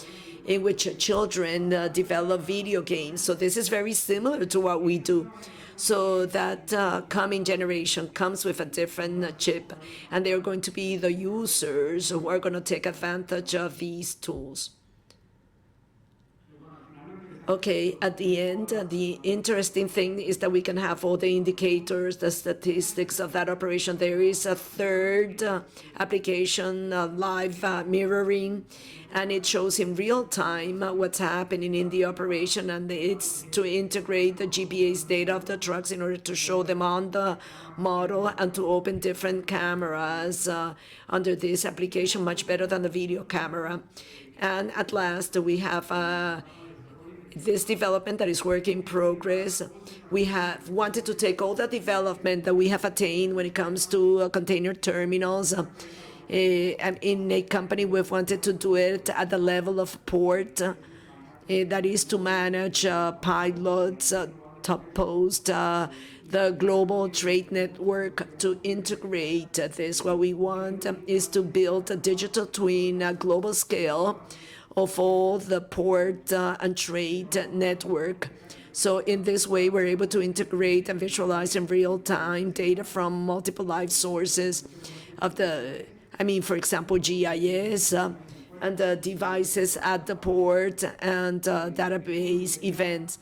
in which children develop video games. So this is very similar to what we do. So that coming generation comes with a different chip, and they're going to be the users who are going to take advantage of these tools. Okay, at the end, the interesting thing is that we can have all the indicators, the statistics of that operation. There is a third application, live mirroring, and it shows in real time what's happening in the operation, and it's to integrate the GPS data of the trucks in order to show them on the model and to open different cameras under this application, much better than the video camera. And at last, we have this development that is work in progress. We have wanted to take all the development that we have attained when it comes to container terminals. In a company, we've wanted to do it at the level of port, that is to manage pilots, top post, the global trade network to integrate this. What we want is to build a digital twin, a global scale of all the port and trade network. So in this way, we're able to integrate and visualize in real time data from multiple live sources of for example, GIS and the devices at the port and database events.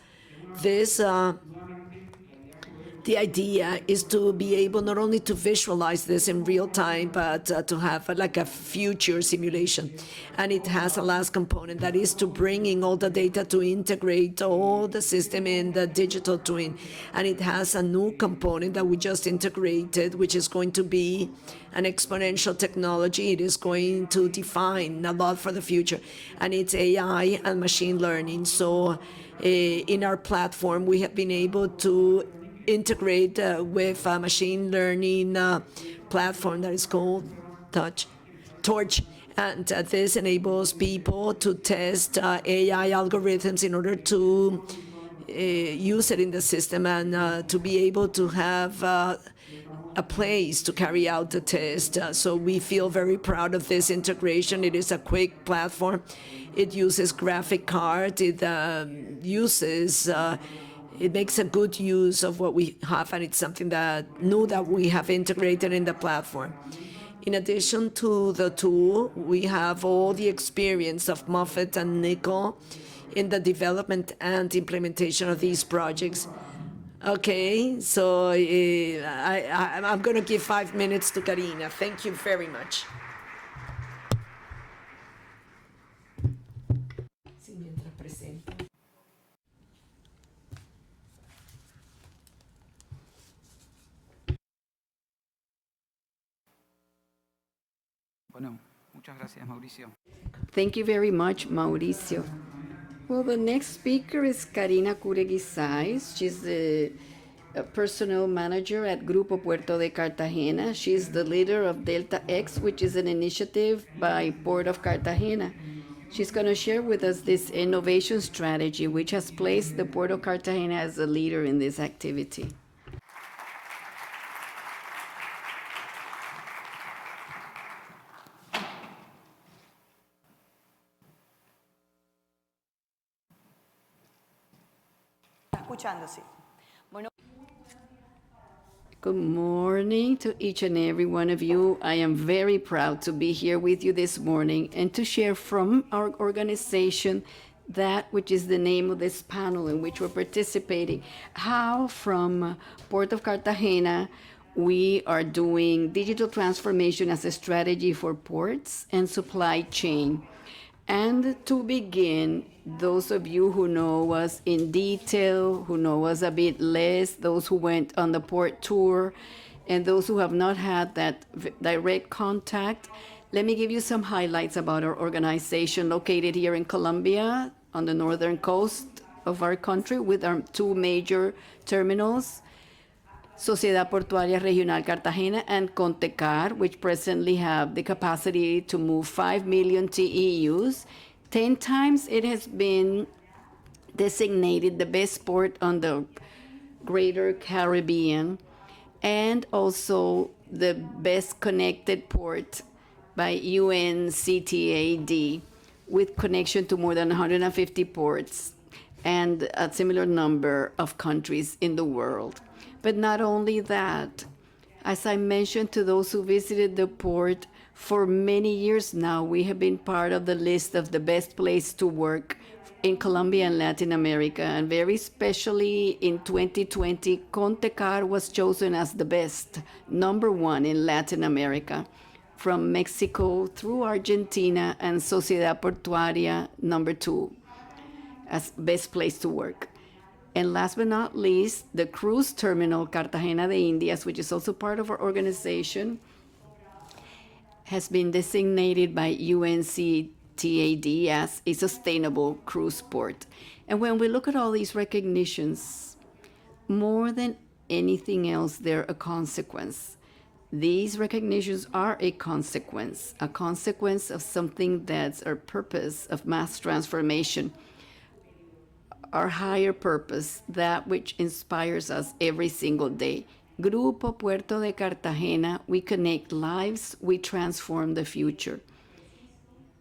The idea is to be able not only to visualize this in real time, but to have like a future simulation. And it has a last component that is to bringing all the data to integrate all the system in the digital twin. And it has a new component that we just integrated, which is going to be an exponential technology. It is going to define a lot for the future. And it's AI and machine learning. So in our platform, we have been able to integrate with a machine learning platform that is called Torch. And this enables people to test AI algorithms in order to use it in the system and to be able to have a place to carry out the test. So we feel very proud of this integration. It is a quick platform. It uses graphic card. It makes a good use of what we have, and it's something that we have integrated in the platform. In addition to the tool, we have all the experience of Moffat and Nickel in the development and implementation of these projects. Okay, so I'm going to give 5 minutes to Karina. Thank you very much. Bueno, muchas gracias, Mauricio. Thank you very much, Mauricio. Well, the next speaker is Karina Cureguisais. She's the personnel manager at Grupo Puerto de Cartagena. She's the leader of Delta X, which is an initiative by Port of Cartagena. She's going to share with us this innovation strategy, which has placed the Port of Cartagena as a leader in this activity. escuchando, sí. Bueno. Good morning to each and every one of you. I am very proud to be here with you this morning and to share from our organization that which is the name of this panel in which we're participating, how from Port of Cartagena we are doing digital transformation as a strategy for ports and supply chain. And to begin, those of you who know us in detail, who know us a bit less, those who went on the port tour, and those who have not had that direct contact, let me give you some highlights about our organization located here in Colombia on the northern coast of our country with our two major terminals, Sociedad Portuaria Regional Cartagena and Contecar, which presently have the capacity to move 5 million TEUs. 10 times it has been designated the best port on the Greater Caribbean and also the best connected port by UNCTAD with connection to more than 150 ports and a similar number of countries in the world. But not only that, as I mentioned to those who visited the port, for many years now, we have been part of the list of the best place to work in Colombia and Latin America. And very especially in 2020, Contecar was chosen as the best, #1 in Latin America, from Mexico through Argentina, and Sociedad Portuaria #2 as best place to work. And last but not least, the cruise terminal Cartagena de Indias, which is also part of our organization, has been designated by UNCTAD as a sustainable cruise port. And when we look at all these recognitions, more than anything else, they're a consequence. These recognitions are a consequence of something that's our purpose of mass transformation, our higher purpose, that which inspires us every single day. Grupo Puerto de Cartagena, we connect lives, we transform the future.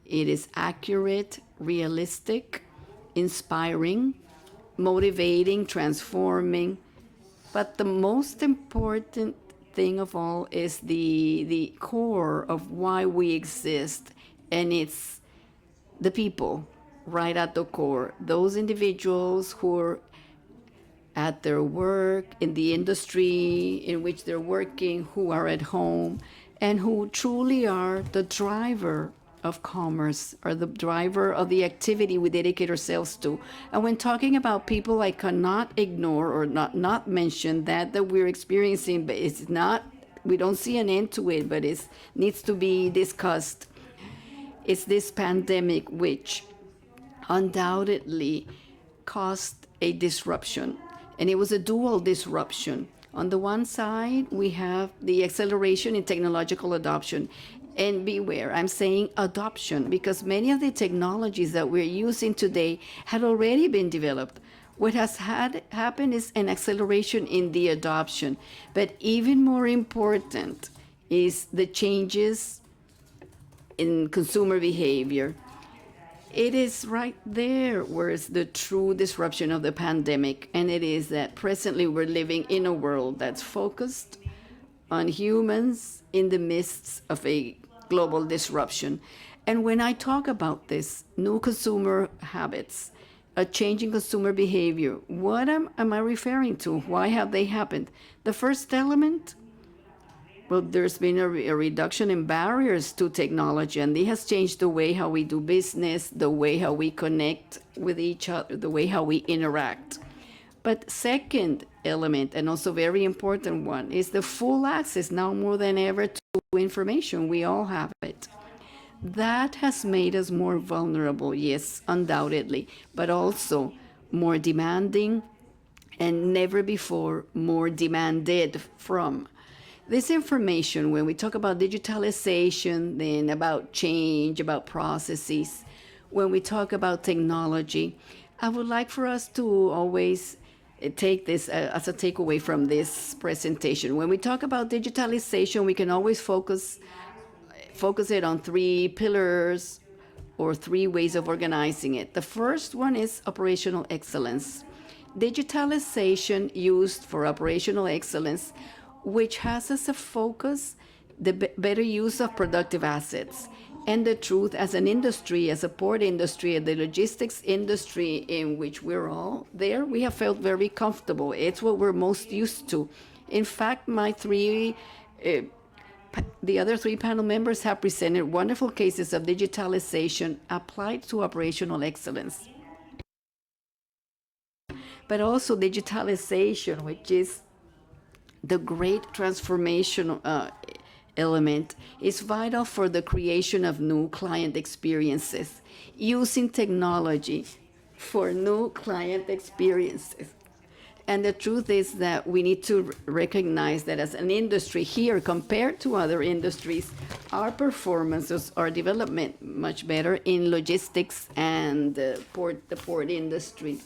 It is accurate, realistic, inspiring, motivating, transforming, but the most important thing of all is the core of why we exist, and it's the people. Right at the core, those individuals who are at their work, in the industry in which they're working, who are at home, and who truly are the driver of commerce, or the driver of the activity we dedicate ourselves to. And when talking about people, I cannot ignore or not mention that we're experiencing, but it's not, we don't see an end to it, but it needs to be discussed. It's this pandemic which undoubtedly caused a disruption, and it was a dual disruption. On the one side, we have the acceleration in technological adoption. And beware, I'm saying adoption, because many of the technologies that we're using today had already been developed. What has happened is an acceleration in the adoption. But even more important is the changes in consumer behavior. It is right there where is the true disruption of the pandemic, and it is that presently we're living in a world that's focused on humans in the midst of a global disruption. And when I talk about this, new consumer habits, a change in consumer behavior, what am I referring to? Why have they happened? The first element, well, there's been a reduction in barriers to technology, and it has changed the way how we do business, the way how we connect with each other, the way how we interact. But second element, and also very important one, is the full access now more than ever to information. We all have it. That has made us more vulnerable, yes, undoubtedly, but also more demanding, and never before more demanded from. This information, when we talk about digitalization, then about change, about processes, when we talk about technology, I would like for us to always take this as a takeaway from this presentation. When we talk about digitalization, we can always focus it on 3 pillars or 3 ways of organizing it. The first one is operational excellence. Digitalization used for operational excellence, which has as a focus the better use of productive assets. And the truth, as an industry, as a port industry, the logistics industry in which we're all there, we have felt very comfortable. It's what we're most used to. In fact, the other three panel members have presented wonderful cases of digitalization applied to operational excellence. But also digitalization, which is the great transformation element, is vital for the creation of new client experiences, using technology for new client experiences. And the truth is that we need to recognize that as an industry here, compared to other industries, our performances, our development much better in logistics and the port industry.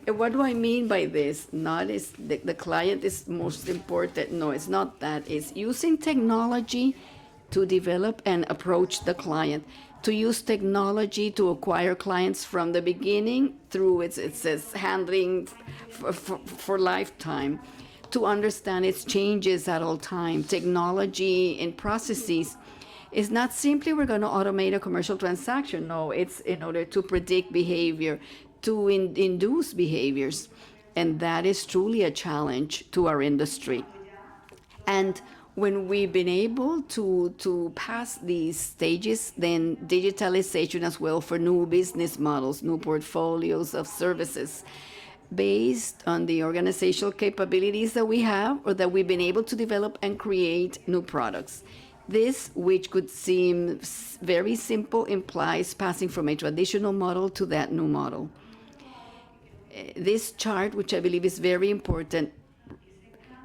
And what do I mean by this? Not is the client is most important. No, it's not that. It's using technology to develop and approach the client, to use technology to acquire clients from the beginning through its handling for lifetime, to understand its changes at all time. Technology and processes is not simply we're going to automate a commercial transaction. No, it's in order to predict behavior, to induce behaviors. And that is truly a challenge to our industry. And when we've been able to pass these stages, then digitalization as well for new business models, new portfolios of services based on the organizational capabilities that we have or that we've been able to develop and create new products. This, which could seem very simple, implies passing from a traditional model to that new model. This chart, which I believe is very important,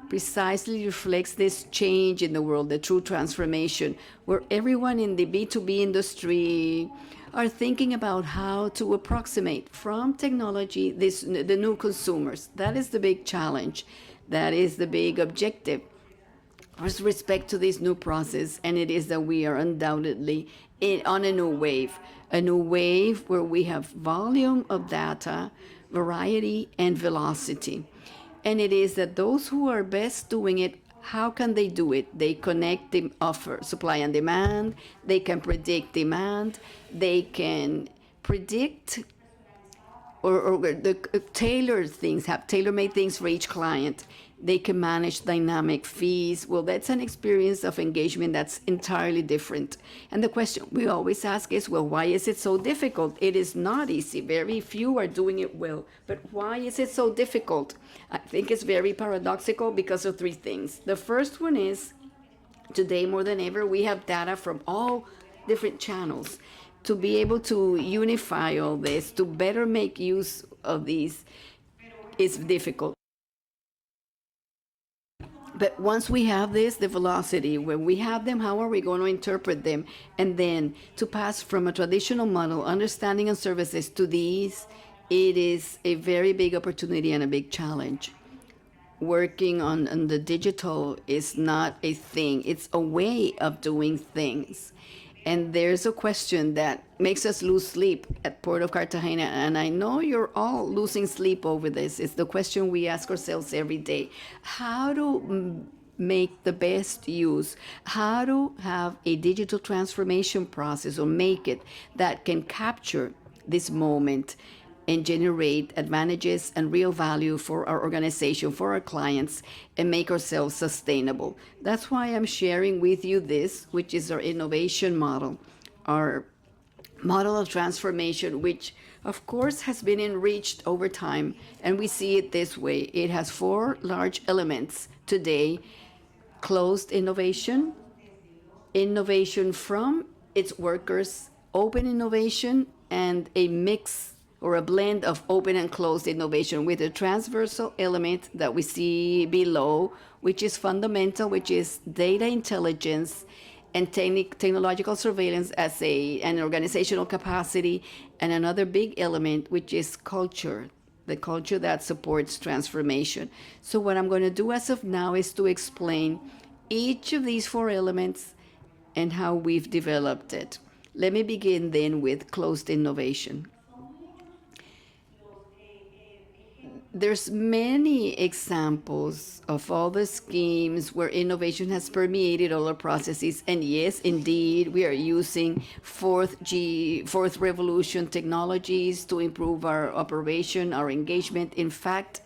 precisely reflects this change in the world, the true transformation, where everyone in the B2B industry are thinking about how to approximate from technology the new consumers. That is the big challenge. That is the big objective with respect to this new process, and it is that we are undoubtedly on a new wave where we have volume of data, variety, and velocity. And it is that those who are best doing it, how can they do it? They connect the offer, supply and demand. They can predict demand. They can predict or tailor things, have tailor-made things for each client. They can manage dynamic fees. Well, that's an experience of engagement that's entirely different. And the question we always ask is, well, why is it so difficult? It is not easy. Very few are doing it well. But why is it so difficult? I think it's very paradoxical because of three things. The first one is, today more than ever, we have data from all different channels. To be able to unify all this, to better make use of these, is difficult. But once we have this, the velocity, when we have them, how are we going to interpret them? And then to pass from a traditional model, understanding and services, to these, it is a very big opportunity and a big challenge. Working on the digital is not a thing. It's a way of doing things. And there's a question that makes us lose sleep at Port of Cartagena, and I know you're all losing sleep over this. It's the question we ask ourselves every day. How to make the best use, how to have a digital transformation process or make it that can capture this moment and generate advantages and real value for our organization, for our clients, and make ourselves sustainable. That's why I'm sharing with you this, which is our innovation model, our model of transformation, which of course has been enriched over time, and we see it this way. It has four large elements today: closed innovation, innovation from its workers, open innovation, and a mix or a blend of open and closed innovation with a transversal element that we see below, which is fundamental, which is data intelligence and technological surveillance as an organizational capacity, and another big element, which is culture, the culture that supports transformation. So what I'm going to do as of now is to explain each of these four elements and how we've developed it. Let me begin then with closed innovation. there's many examples of all the schemes where innovation has permeated all our processes. And yes, indeed, we are using fourth revolution technologies to improve our operation, our engagement. In fact,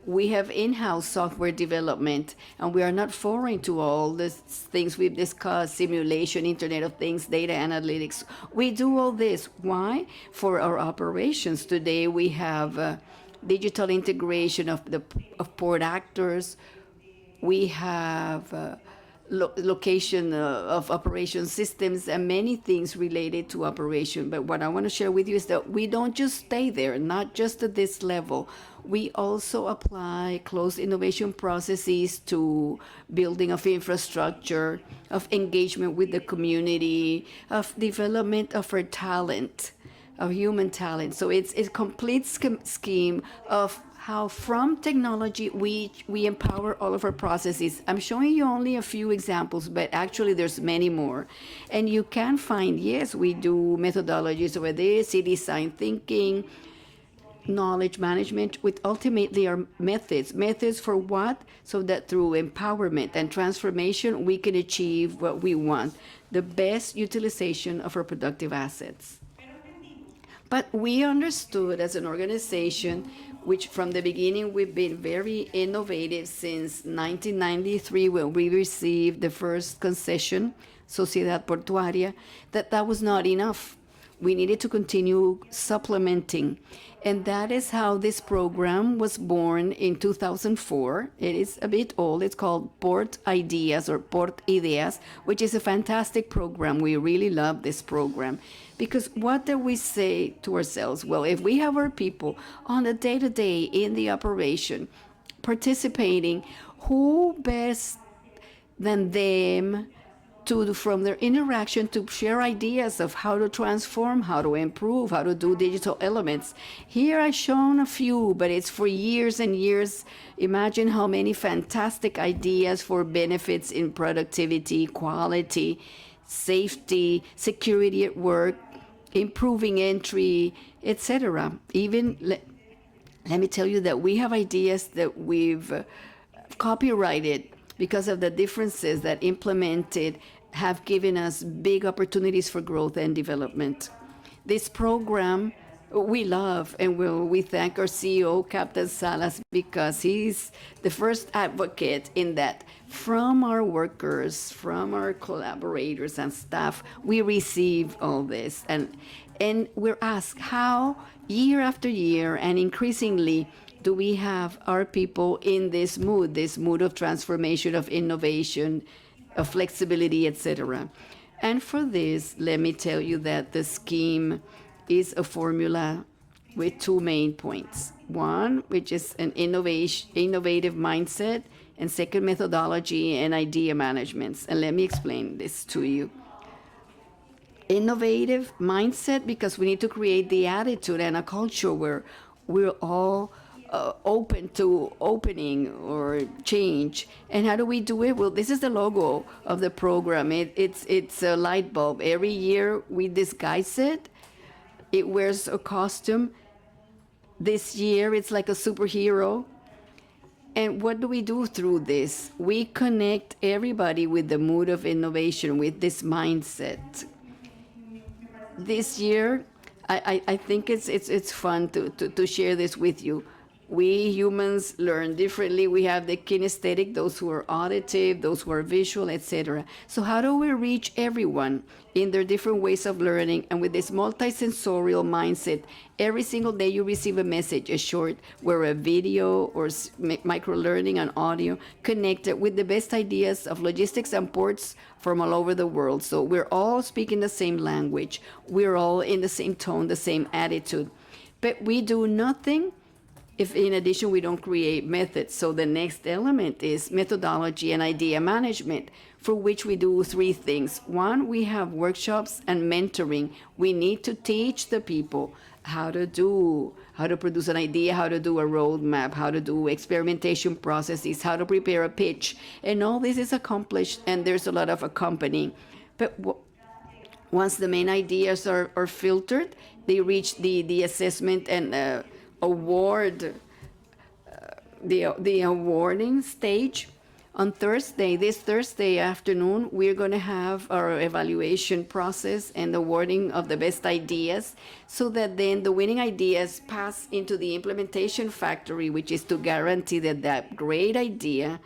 we have in-house software development, and we are not foreign to all the things we've discussed: simulation, Internet of Things, data analytics. We do all this. Why? For our operations. Today we have digital integration of port actors. We have location of operation systems and many things related to operation. But what I want to share with you is that we don't just stay there, not just at this level. We also apply closed innovation processes to building of infrastructure, of engagement with the community, of development of our talent, of human talent. So it's a complete scheme of how from technology we empower all of our processes. I'm showing you only a few examples, but actually there's many more. And you can find, yes, we do methodologies over there, design thinking, knowledge management, with ultimately our methods. Methods for what? So that through empowerment and transformation, we can achieve what we want, the best utilization of our productive assets. But we understood as an organization, which from the beginning we've been very innovative since 1993 when we received the first concession, Sociedad Portuaria, that was not enough. We needed to continue supplementing. And that is how this program was born in 2004. It is a bit old. It's called Port Ideas or Port Ideas, which is a fantastic program. We really love this program. Because what do we say to ourselves? Well, if we have our people on a day-to-day in the operation participating, who best than them from their interaction to share ideas of how to transform, how to improve, how to do digital elements. Here I've shown a few, but it's for years and years. Imagine how many fantastic ideas for benefits in productivity, quality, safety, security at work, improving entry, etc. Even, let me tell you that we have ideas that we've copyrighted because of the differences that implemented have given us big opportunities for growth and development. This program we love, and we thank our CEO, Captain Salas, because he's the first advocate in that. From our workers, from our collaborators and staff, we receive all this. And we're asked how, year after year, and increasingly, do we have our people in this mood of transformation, of innovation, of flexibility, etc. And for this, let me tell you that the scheme is a formula with two main points. One, which is an innovative mindset, and second, methodology and idea management. And let me explain this to you. Innovative mindset, because we need to create the attitude and a culture where we're all open to opening or change. And how do we do it? Well, this is the logo of the program. It's a light bulb. Every year we disguise it. It wears a costume. This year it's like a superhero. And what do we do through this? We connect everybody with the mood of innovation, with this mindset. This year, I think it's fun to share this with you. We humans learn differently. We have the kinesthetic, those who are auditive, those who are visual, etc. So how do we reach everyone in their different ways of learning? And with this multisensorial mindset, every single day you receive a message, a short, where a video or micro-learning and audio connected with the best ideas of logistics and ports from all over the world. So we're all speaking the same language. We're all in the same tone, the same attitude. But we do nothing if in addition we don't create methods. So the next element is methodology and idea management, for which we do three things. One, we have workshops and mentoring. We need to teach the people how to produce an idea, how to do a roadmap, how to do experimentation processes, how to prepare a pitch. And all this is accomplished, and there's a lot of accompanying. But once the main ideas are filtered, they reach the assessment and award the awarding stage. On Thursday, this Thursday afternoon, we're going to have our evaluation process and the awarding of the best ideas, so that then the winning ideas pass into the implementation factory, which is to guarantee that that great idea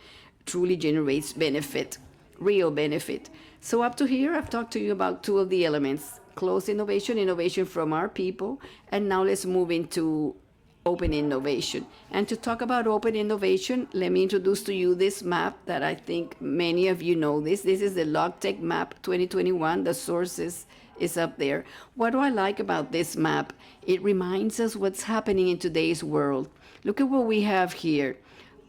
truly generates benefit, real benefit. So up to here, I've talked to you about two of the elements: closed innovation, innovation from our people, and now let's move into open innovation. And to talk about open innovation, let me introduce to you this map that I think many of you know this. This is the LogTech map 2021. The sources is up there. What do I like about this map? It reminds us what's happening in today's world. Look at what we have here.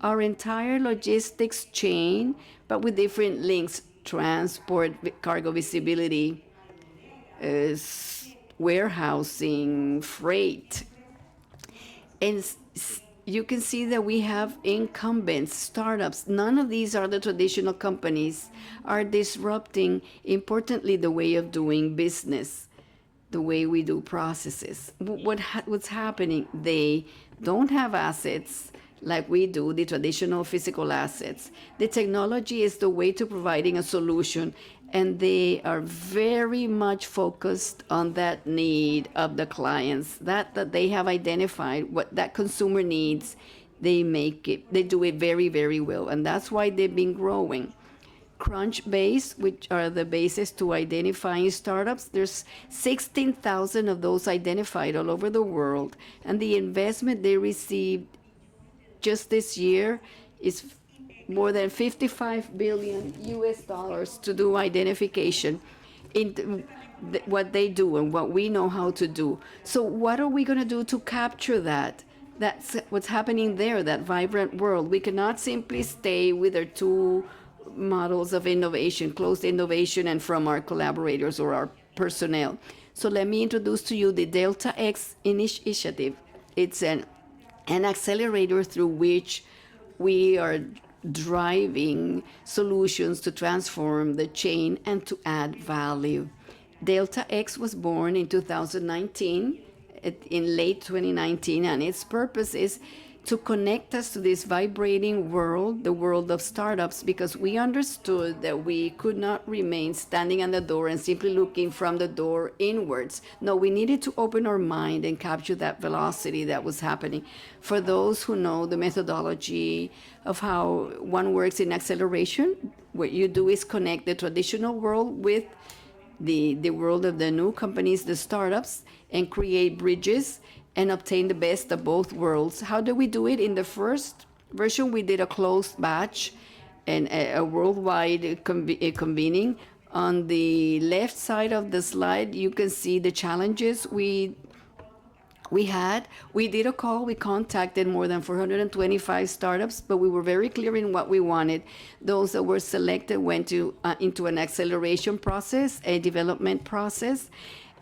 Our entire logistics chain, but with different links: transport, cargo visibility, warehousing, freight. And you can see that we have incumbents, startups. None of these are the traditional companies, are disrupting, importantly, the way of doing business, the way we do processes. What's happening? They don't have assets like we do, the traditional physical assets. The technology is the way to providing a solution, and they are very much focused on that need of the clients, that they have identified what that consumer needs. They do it very, very well, and that's why they've been growing. Crunchbase, which are the bases to identifying startups, there's 16,000 of those identified all over the world, and the investment they received just this year is more than 55 billion US dollars to do identification in what they do and what we know how to do. So what are we going to do to capture that? That's what's happening there, that vibrant world. We cannot simply stay with our two models of innovation, closed innovation and from our collaborators or our personnel. So let me introduce to you the Delta X initiative. It's an accelerator through which we are driving solutions to transform the chain and to add value. Delta X was born in 2019, in late 2019, and its purpose is to connect us to this vibrating world, the world of startups, because we understood that we could not remain standing at the door and simply looking from the door inwards. No, we needed to open our mind and capture that velocity that was happening. For those who know the methodology of how one works in acceleration, what you do is connect the traditional world with the world of the new companies, the startups, and create bridges and obtain the best of both worlds. How do we do it? In the first version, we did a closed batch and a worldwide convening. On the left side of the slide, you can see the challenges we had. We did a call. We contacted more than 425 startups, but we were very clear in what we wanted. Those that were selected went into an acceleration process, a development process.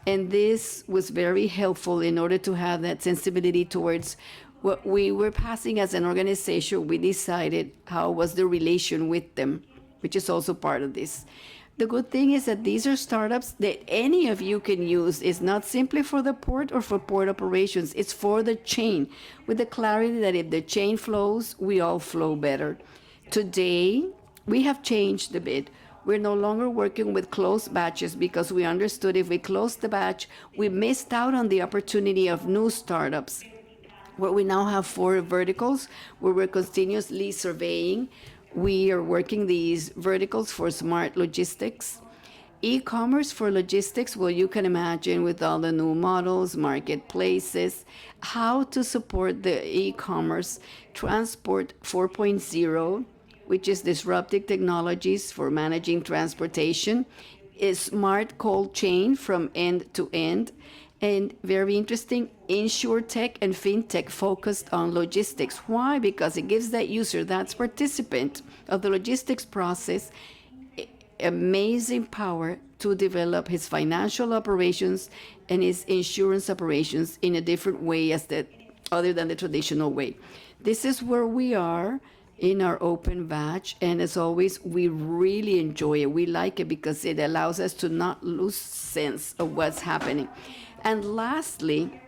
And this was very helpful in order to have that sensibility towards what we were passing as an organization. We decided how was the relation with them, which is also part of this. The good thing is that these are startups that any of you can use. It's not simply for the port or for port operations. It's for the chain, with the clarity that if the chain flows, we all flow better. Today, we have changed a bit. We're no longer working with closed batches because we understood if we closed the batch, we missed out on the opportunity of new startups. Where we now have 4 verticals where we're continuously surveying. We are working these verticals for smart logistics. E-commerce for logistics, well, you can imagine with all the new models, marketplaces, how to support the e-commerce. Transport 4.0, which is disruptive technologies for managing transportation, is smart cold chain from end to end, and very interesting, InsurTech and FinTech focused on logistics. Why? Because it gives that user, that participant of the logistics process, amazing power to develop his financial operations and his insurance operations in a different way other than the traditional way. This is where we are in our open batch, and as always, we really enjoy it. We like it because it allows us to not lose sense of what's happening. And lastly,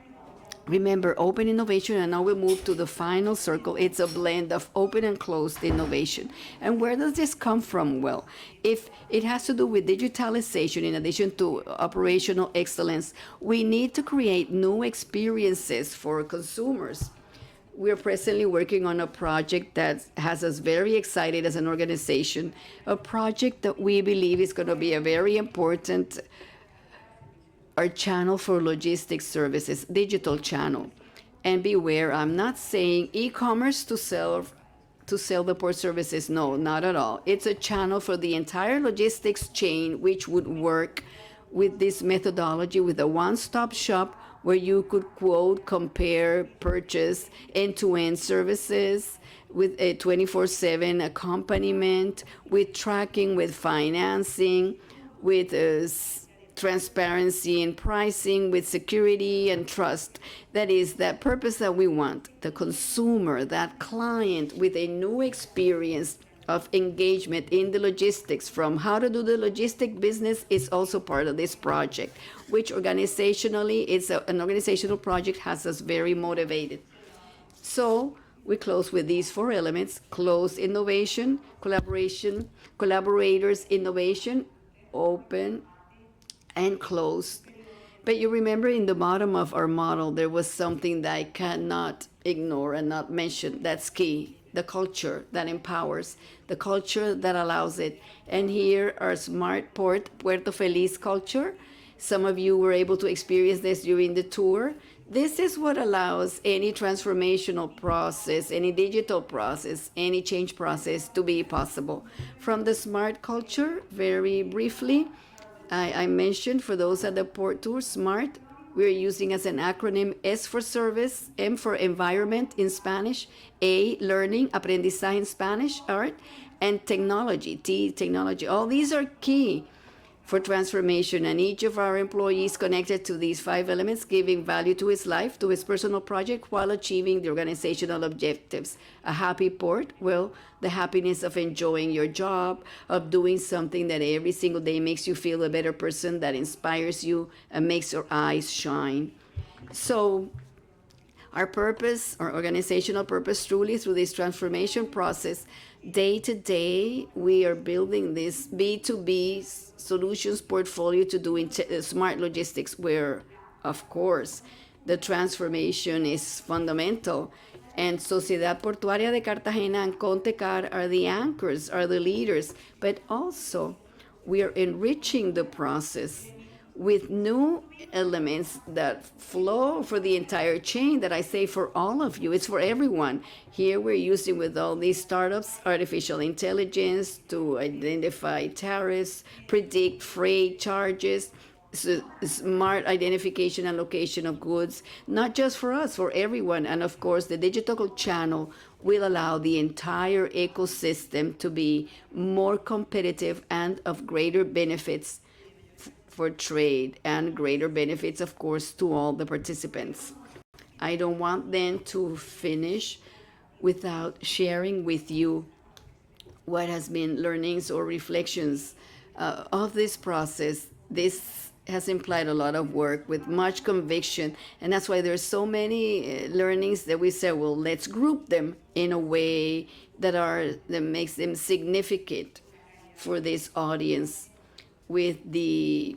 Remember, open innovation, and now we move to the final circle. It's a blend of open and closed innovation. And where does this come from? Well, if it has to do with digitalization, in addition to operational excellence, we need to create new experiences for consumers. We're presently working on a project that has us very excited as an organization, a project that we believe is going to be a very important our channel for logistics services, digital channel. And beware, I'm not saying e-commerce to sell the port services. No, not at all. It's a channel for the entire logistics chain, which would work with this methodology, with a one-stop shop where you could quote, compare, purchase end-to-end services with a 24/7 accompaniment, with tracking, with financing, with transparency in pricing, with security and trust. That is that purpose that we want, the consumer, that client with a new experience of engagement in the logistics. From how to do the logistic business is also part of this project, which organizationally is an organizational project, has us very motivated. So we close with these four elements: close innovation, collaboration, collaborators, innovation, open, and closed. But you remember in the bottom of our model, there was something that I cannot ignore and not mention. That's key. The culture that empowers, the culture that allows it. And here, our smart port, Puerto Feliz culture. Some of you were able to experience this during the tour. This is what allows any transformational process, any digital process, any change process to be possible. From the smart culture, very briefly, I mentioned for those at the port tour, SMART, we're using as an acronym S for service, M for environment in Spanish, A, learning, aprendizaje in Spanish, art, and technology, T, technology. All these are key for transformation, and each of our employees connected to these five elements, giving value to his life, to his personal project, while achieving the organizational objectives. A happy port, well, the happiness of enjoying your job, of doing something that every single day makes you feel a better person, that inspires you and makes your eyes shine. So our purpose, our organizational purpose, truly through this transformation process, day to day, we are building this B2B solutions portfolio to do smart logistics, where, of course, the transformation is fundamental. And Sociedad Portuaria de Cartagena and Contecar are the anchors, are the leaders, but also we are enriching the process with new elements that flow for the entire chain, that I say for all of you. It's for everyone. Here we're using, with all these startups, artificial intelligence to identify tariffs, predict freight charges, smart identification and location of goods, not just for us, for everyone. And of course, the digital channel will allow the entire ecosystem to be more competitive and of greater benefits for trade, and greater benefits, of course, to all the participants. I don't want then to finish without sharing with you what has been learnings or reflections of this process. This has implied a lot of work with much conviction, and that's why there's so many learnings that we say, well, let's group them in a way that makes them significant for this audience, with the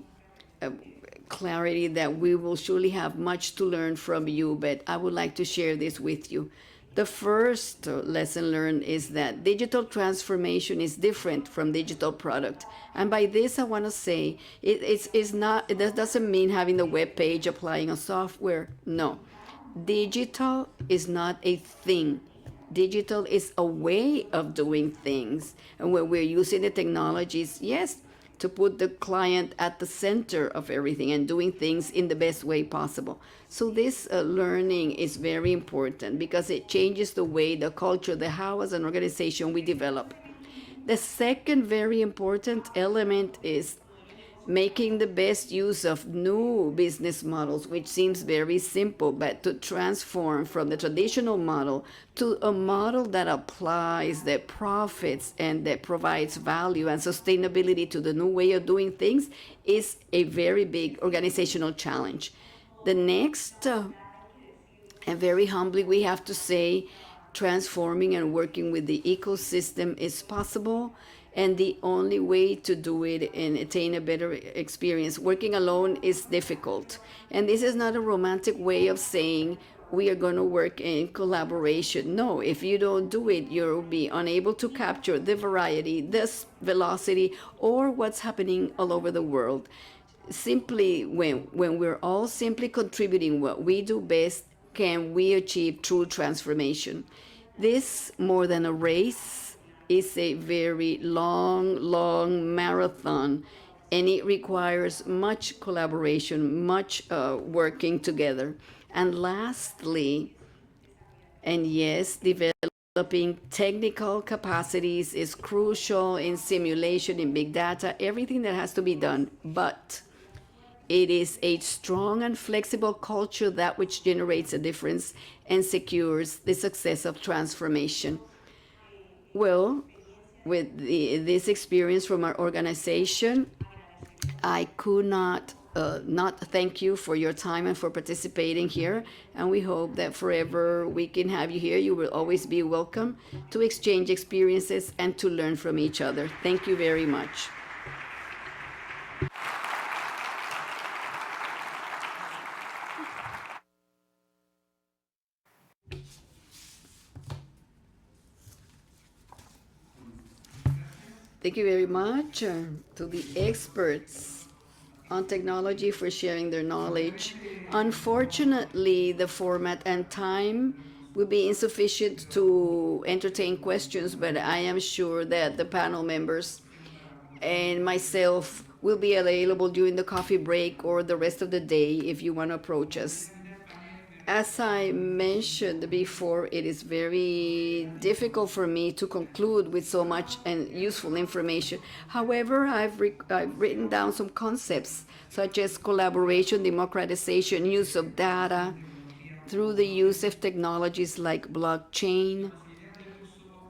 clarity that we will surely have much to learn from you, but I would like to share this with you. The first lesson learned is that digital transformation is different from digital product. And by this, I want to say that doesn't mean having the web page, applying a software. No. Digital is not a thing. Digital is a way of doing things. And when we're using the technologies, yes, to put the client at the center of everything and doing things in the best way possible. So this learning is very important because it changes the way, the culture, the how as an organization we develop. The second very important element is making the best use of new business models, which seems very simple, but to transform from the traditional model to a model that applies, that profits, and that provides value and sustainability to the new way of doing things is a very big organizational challenge. The next And very humbly, we have to say, transforming and working with the ecosystem is possible. And the only way to do it and attain a better experience, working alone is difficult. And this is not a romantic way of saying we are going to work in collaboration. No, if you don't do it, you'll be unable to capture the variety, this velocity, or what's happening all over the world. Simply, when we're all simply contributing what we do best, can we achieve true transformation. This, more than a race, is a very long marathon, and it requires much collaboration, much working together. And lastly, and yes, developing technical capacities is crucial in simulation, in big data, everything that has to be done. But it is a strong and flexible culture that which generates a difference and secures the success of transformation. Well, with this experience from our organization, I could not thank you for your time and for participating here. And we hope that forever we can have you here. You will always be welcome to exchange experiences and to learn from each other. Thank you very much. Thank you very much to the experts on technology for sharing their knowledge. Unfortunately, the format and time will be insufficient to entertain questions, but I am sure that the panel members and myself will be available during the coffee break or the rest of the day if you want to approach us. As I mentioned before, it is very difficult for me to conclude with so much and useful information. However, I've written down some concepts such as collaboration, democratization, use of data through the use of technologies like blockchain,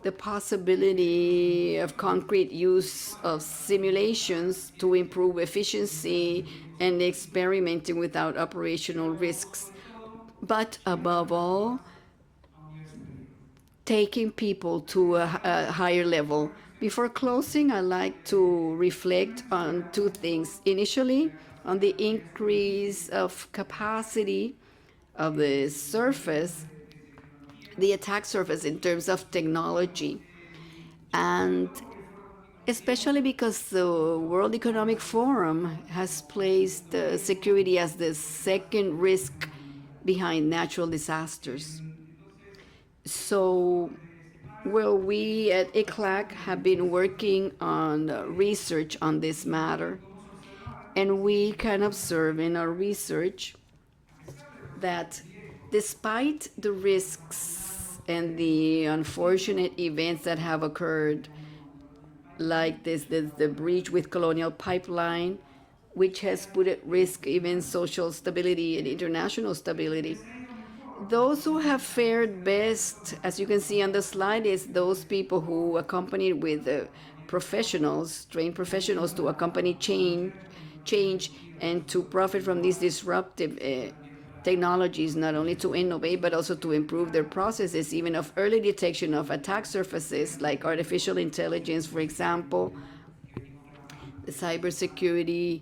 the possibility of concrete use of simulations to improve efficiency and experimenting without operational risks. But above all, taking people to a higher level. Before closing, I'd like to reflect on two things. Initially, on the increase of capacity of the surface, the attack surface in terms of technology. And especially because the World Economic Forum has placed security as the second risk behind natural disasters. So, well, we at ICLAC have been working on research on this matter, and we can observe in our research that despite the risks and the unfortunate events that have occurred, like the breach with Colonial Pipeline, which has put at risk even social stability and international stability. Those who have fared best, as you can see on the slide, is those people who accompanied with professionals, trained professionals to accompany change and to profit from these disruptive technologies, not only to innovate, but also to improve their processes, even of early detection of attack surfaces, like artificial intelligence, for example, the cybersecurity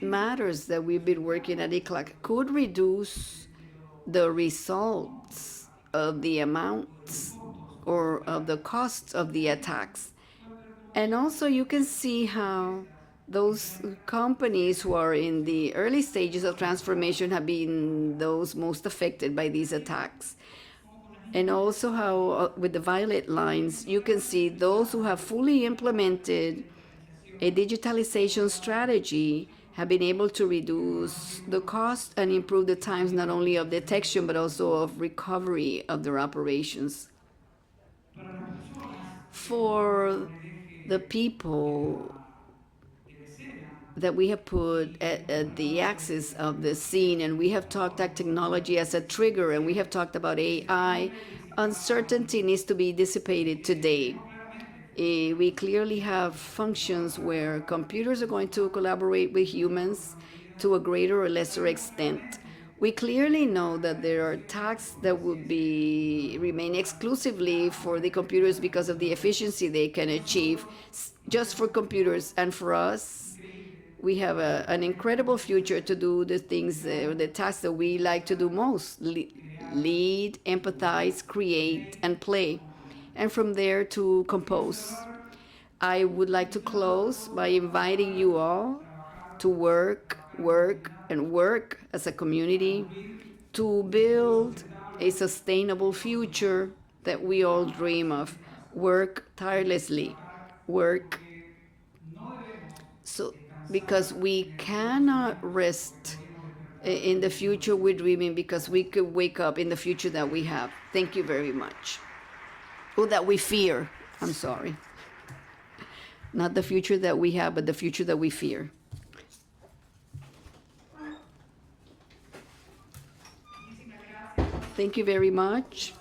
matters that we've been working at ICLAC could reduce the results of the amounts or of the costs of the attacks. And also you can see how those companies who are in the early stages of transformation have been those most affected by these attacks. And also how with the violet lines, you can see those who have fully implemented a digitalization strategy have been able to reduce the cost and improve the times not only of detection but also of recovery of their operations. For the people that we have put at the axis of the scene, and we have talked about technology as a trigger, and we have talked about AI, uncertainty needs to be dissipated today. We clearly have functions where computers are going to collaborate with humans to a greater or lesser extent. We clearly know that there are tasks that would remain exclusively for the computers because of the efficiency they can achieve just for computers. And for us, we have an incredible future to do the things, the tasks that we like to do most: lead, empathize, create, and play. And from there to compose. I would like to close by inviting you all to work, and work as a community to build a sustainable future that we all dream of. Work tirelessly, work so because we cannot rest in the future we're dreaming, because we could wake up in the future that we have. Thank you very much. Oh, that we fear. I'm sorry. Not the future that we have, but the future that we fear. Thank you very much.